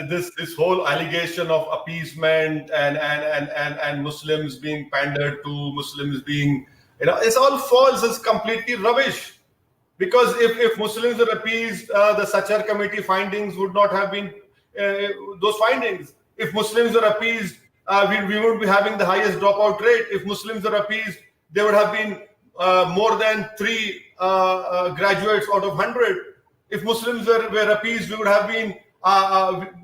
this whole allegation of appeasement and Muslims being pandered to, Muslims being, it's all false. It's completely rubbish. Because if Muslims were appeased, the Sachar committee findings would not have been those findings. If Muslims were appeased, we would be having the highest dropout rate. If Muslims were appeased, there would have been more than 3 graduates out of 100. If Muslims were appeased, we would have been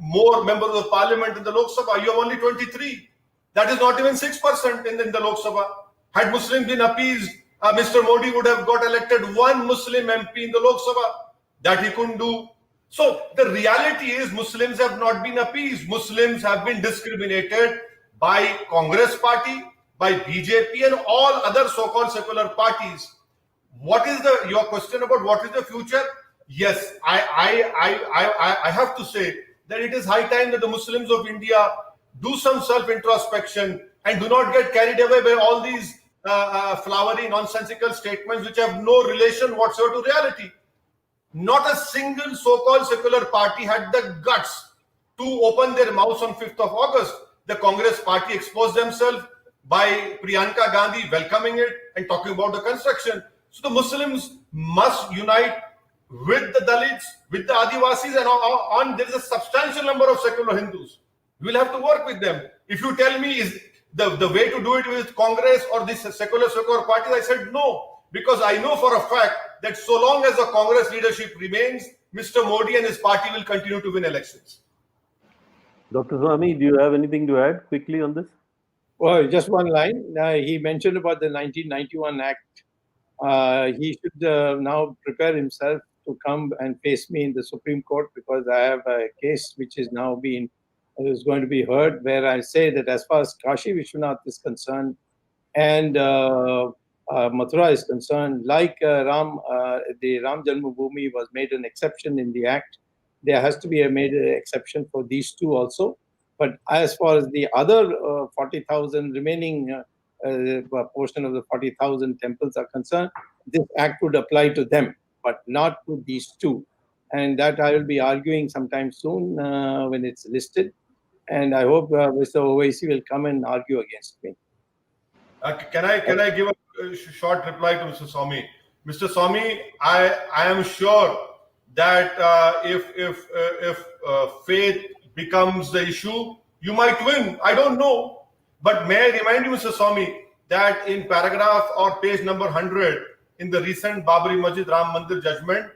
more members of parliament in the Lok Sabha. You have only 23. That is not even 6% in the Lok Sabha. Had Muslims been appeased, Mr. Modi would have got elected 1 Muslim MP in the Lok Sabha. That he couldn't do. So the reality is Muslims have not been appeased. Muslims have been discriminated by Congress party, by BJP and all other so-called secular parties. What is your question about what is the future? Yes, I have to say that it is high time that the Muslims of India do some self-introspection and do not get carried away by all these flowery, nonsensical statements which have no relation whatsoever to reality. Not a single so-called secular party had the guts to open their mouths on 5th of August. The Congress party exposed themselves by Priyanka Gandhi welcoming it and talking about the construction. So the Muslims must unite with the Dalits, with the Adivasis, and there is a substantial number of secular Hindus. We will have to work with them. If you tell me is the way to do it with Congress or this secular parties, I said no, because I know for a fact that so long as the Congress leadership remains, Mr. Modi and his party will continue to win elections. Dr. Swamy, do you have anything to add quickly on this? Well, just one line. He mentioned about the 1991 Act. He should now prepare himself to come and face me in the Supreme Court, because I have a case which is now is going to be heard, where I say that as far as Kashi Vishwanath is concerned and Mathura is concerned, like the Ram Janmabhoomi was made an exception in the Act, there has to be made an exception for these two also. But as far as the other 40,000 remaining portion of the 40,000 temples are concerned, this Act would apply to them, but not to these two. And that I will be arguing sometime soon when it's listed. And I hope Mr. Owaisi will come and argue against me. Can I give a short reply to Mr. Swamy? Mr. Swamy, I am sure that if faith becomes the issue, you might win. I don't know. But may I remind you, Mr. Swamy, that in paragraph or page number 100 in the recent Babri Masjid Ram Mandir judgment,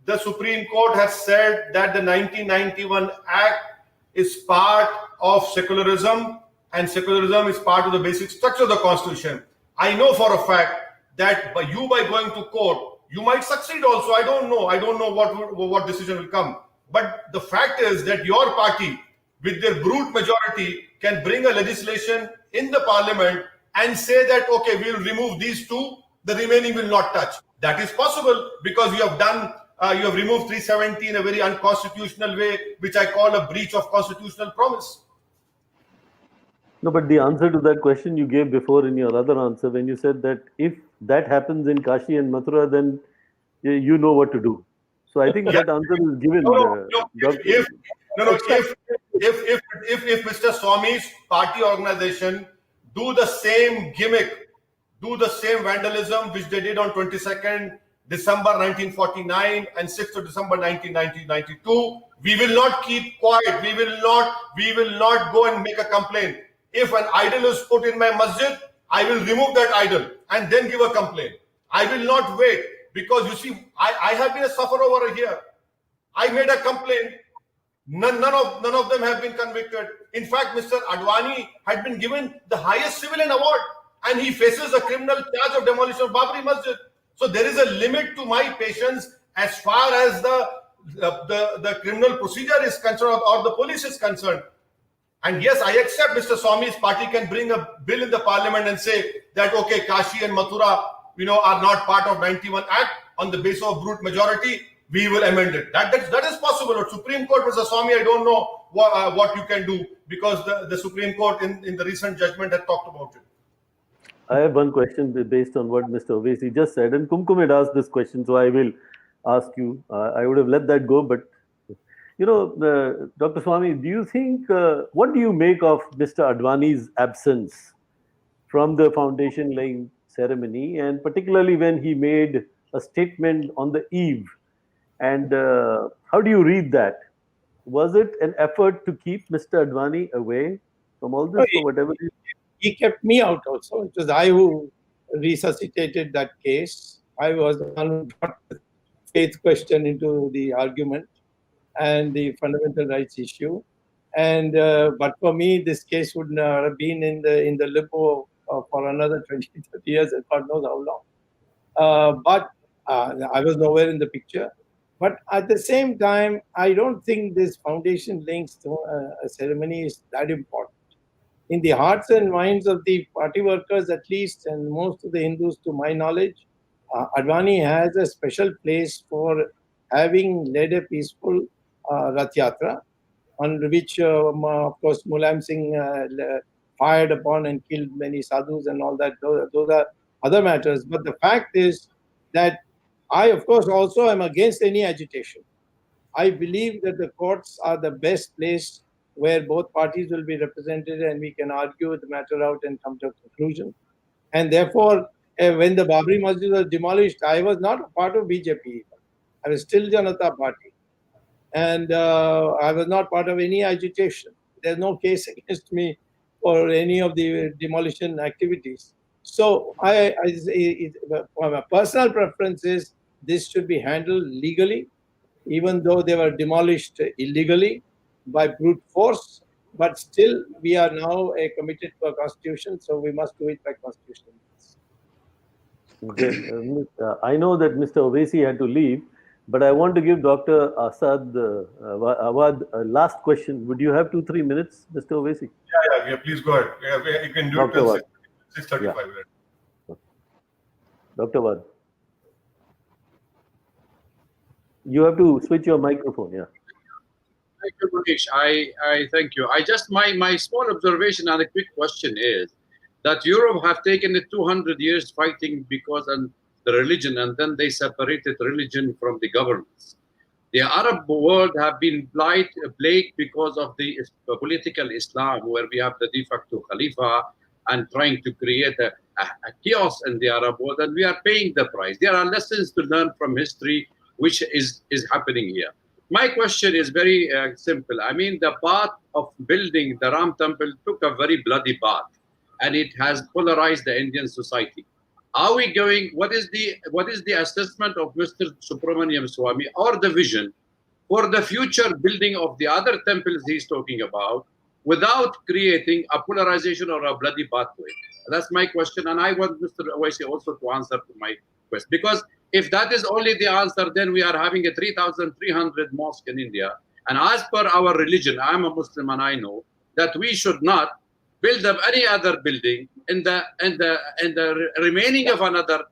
the Supreme Court has said that the 1991 Act is part of secularism, and secularism is part of the basic structure of the Constitution. I know for a fact that by going to court, you might succeed also. I don't know what decision will come. But the fact is that your party, with their brute majority, can bring a legislation in the parliament and say that, okay, we'll remove these two, the remaining will not touch. That is possible because you have removed 370 in a very unconstitutional way, which I call a breach of constitutional promise. No, but the answer to that question you gave before in your other answer, when you said that if that happens in Kashi and Mathura, then you know what to do. So I think that answer is given. If Mr. Swamy's party organization do the same gimmick, do the same vandalism which they did on 22nd December 1949 and 6th of December 1992, we will not keep quiet. We will not go and make a complaint. If an idol is put in my masjid, I will remove that idol and then give a complaint. I will not wait because you see, I have been a sufferer over here. I made a complaint. None of them have been convicted. In fact, Mr. Advani had been given the highest civilian award and he faces a criminal charge of demolition of Babri Masjid. So there is a limit to my patience as far as the criminal procedure is concerned or the police is concerned. And yes, I accept Mr. Swamy's party can bring a bill in the parliament and say that, okay, Kashi and Mathura, are not part of 91 Act on the basis of brute majority. We will amend it. That is possible. But Supreme Court, Mr. Swamy, I don't know what you can do because the Supreme Court in the recent judgment had talked about it. I have one question based on what Mr. Owaisi just said, and Kumkum had asked this question, so I will ask you. I would have let that go, but Dr. Swamy, do you think, what do you make of Mr. Advani's absence from the foundation laying ceremony, and particularly when he made a statement on the eve? And how do you read that? Was it an effort to keep Mr. Advani away from all this or whatever? He kept me out also. It was I who resuscitated that case. I was the one who brought the faith question into the argument and the fundamental rights issue. And but for me, this case would not have been in the limbo for another 20, 30 years, and God knows how long. But I was nowhere in the picture. But at the same time, I don't think this foundation links to a ceremony is that important. In the hearts and minds of the party workers, at least, and most of the Hindus, to my knowledge, Advani has a special place for having led a peaceful Rath Yatra, on which, of course, Mulayam Singh fired upon and killed many sadhus and all that. Those are other matters. But the fact is that I, of course, also am against any agitation. I believe that the courts are the best place where both parties will be represented and we can argue the matter out and come to a conclusion. And therefore, when the Babri Masjid was demolished, I was not a part of BJP. I was still Janata Party. And I was not part of any agitation. There's no case against me for any of the demolition activities. So my personal preference is this should be handled legally, even though they were demolished illegally by brute force. But still, we are now committed to a constitution, so we must do it by constitution. I know that Mr. Owaisi had to leave, but I want to give Dr. Asad Awad a last question. Would you have 2-3 minutes, Mr. Owaisi? Yeah, please go ahead. Yeah, you can do Dr. it Awad. 6:35. Yeah. Dr. Awad. You have to switch your microphone, yeah. Thank you, Munish. I thank you. My small observation and a quick question is that Europe have taken 200 years fighting because of the religion, and then they separated religion from the governments. The Arab world have been plagued because of the political Islam, where we have the de facto Khalifa and trying to create a chaos in the Arab world, and we are paying the price. There are lessons to learn from history, which is happening here. My question is very simple. I mean, the path of building the Ram temple took a very bloody path, and it has polarized the Indian society. Are we going? What is the assessment of Mr. Subramanian Swamy or the vision for the future building of the other temples he's talking about, without creating a polarization or a bloody pathway? That's my question, and I want Mr. Owaisi also to answer to my question, because if that is only the answer, then we are having a 3,300 mosque in India, and as per our religion, I'm a Muslim and I know that we should not build up any other building in the remaining of another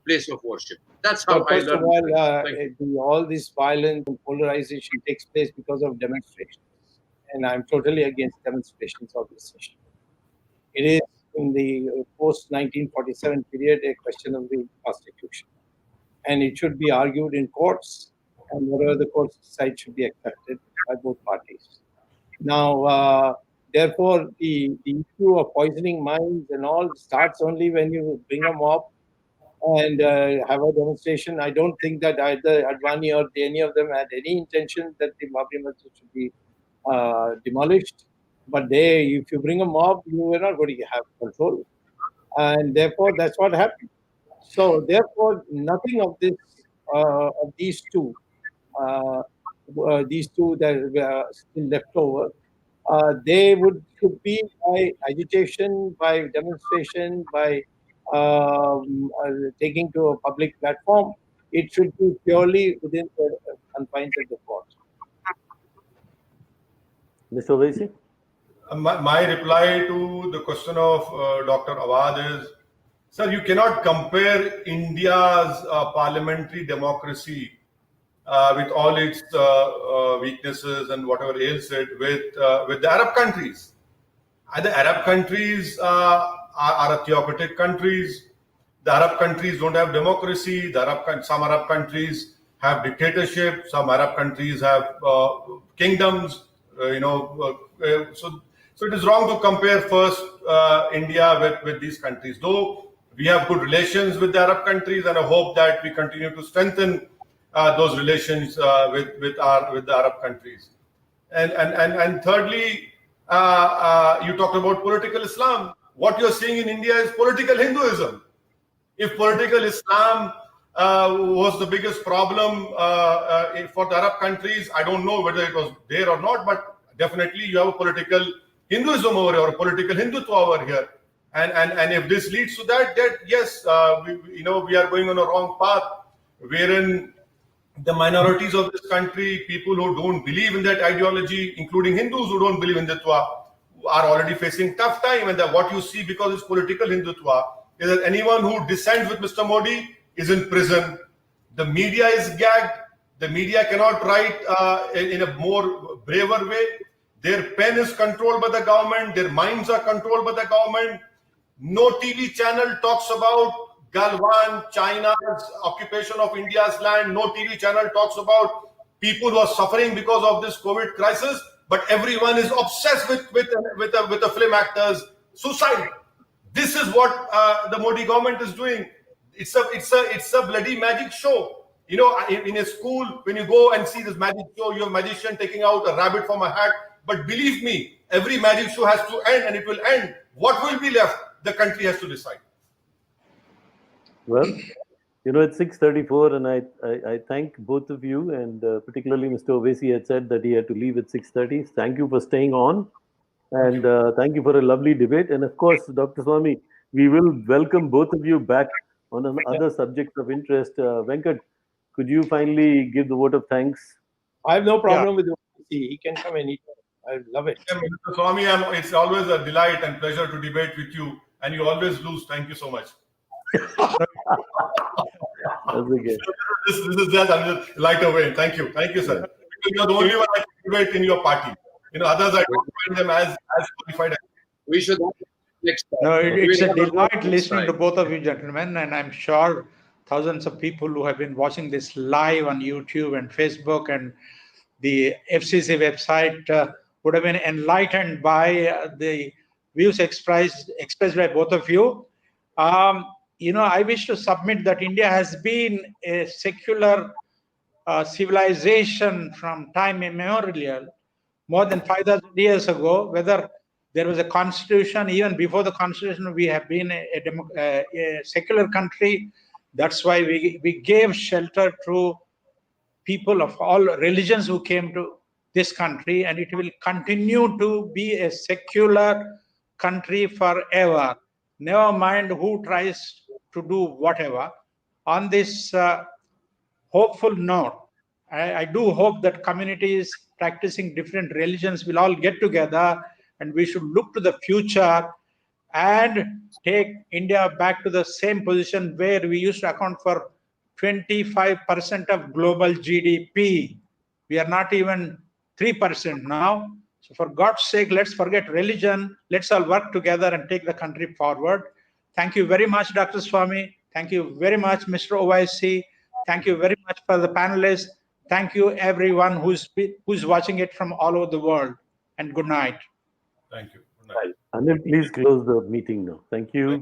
place of worship. That's how I First of learned. all this violence and polarization takes place because of demonstrations, and I'm totally against demonstrations of this issue. It is in the post-1947 period a question of the constitution, and it should be argued in courts, and whatever the courts decide should be accepted by both parties. Now, therefore, the issue of poisoning minds and all starts only when you bring a mob and have a demonstration. I don't think that either Advani or any of them had any intention that the Babri Masjid should be demolished. But if you bring a mob, you are not going to have control. And therefore, that's what happened. So therefore, nothing of this, of these two that were still left over, they should be by agitation, by demonstration, by taking to a public platform. It should be purely within the confines of the court. Mr. Owaisi? My reply to the question of Dr. Awad is, sir, you cannot compare India's parliamentary democracy with all its weaknesses and whatever ails it with the Arab countries. And the Arab countries are theocratic countries. The Arab countries don't have democracy. Some Arab countries have dictatorship. Some Arab countries have kingdoms. So it is wrong to compare first India with these countries. Though we have good relations with the Arab countries, and I hope that we continue to strengthen those relations with the Arab countries. And thirdly, you talked about political Islam. What you're seeing in India is political Hinduism. If political Islam was the biggest problem for the Arab countries, I don't know whether it was there or not, but definitely you have a political Hinduism over here, or a political Hindutva over here. And if this leads to that yes, we are going on a wrong path, wherein the minorities of this country, people who don't believe in that ideology, including Hindus who don't believe in Hindutva, are already facing tough time. And that what you see, because it's political Hindutva, is that anyone who dissents with Mr. Modi is in prison. The media is gagged. The media cannot write in a more braver way. Their pen is controlled by the government. Their minds are controlled by the government. No TV channel talks about Galwan, China's occupation of India's land. No TV channel talks about people who are suffering because of this COVID crisis. But everyone is obsessed with the film actors' suicide. This is what the Modi government is doing. It's a bloody magic show. In a school, when you go and see this magic show, you have a magician taking out a rabbit from a hat. But believe me, every magic show has to end, and it will end. What will be left? The country has to decide. Well, it's 6:34, and I thank both of you, and particularly Mr. Owaisi had said that he had to leave at 6:30. Thank you for staying on, and thank you for a lovely debate. And of course, Dr. Swamy, we will welcome both of you back on other subjects of interest. Venkat, could you finally give the vote of thanks? I have no problem with Owaisi. He can come anytime. I love it. Yeah, Mr. Swamy, it's always a delight and pleasure to debate with you, and you always lose. Thank you so much. That's okay. This is just a lighter way. Thank you, sir. Because you're the only one I can debate in your party. Others I don't find them as qualified. We should next time. No, it's a delight listening to both of you gentlemen, and I'm sure thousands of people who have been watching this live on YouTube and Facebook and the FCC website would have been enlightened by the views expressed by both of you. I wish to submit that India has been a secular civilization from time immemorial, more than 5,000 years ago, whether There was a constitution. Even before the constitution, we have been a secular country. That's why we gave shelter to people of all religions who came to this country, and it will continue to be a secular country forever. Never mind who tries to do whatever. On this hopeful note, I do hope that communities practicing different religions will all get together, and we should look to the future and take India back to the same position where we used to account for 25% of global GDP. We are not even 3% now. So for God's sake, let's forget religion. Let's all work together and take the country forward. Thank you very much, Dr. Swamy. Thank you very much, Mr. Owaisi. Thank you very much for the panelists. Thank you, everyone who's watching it from all over the world. And good night. Thank you. Good night. Anil, please close the meeting now. Thank you.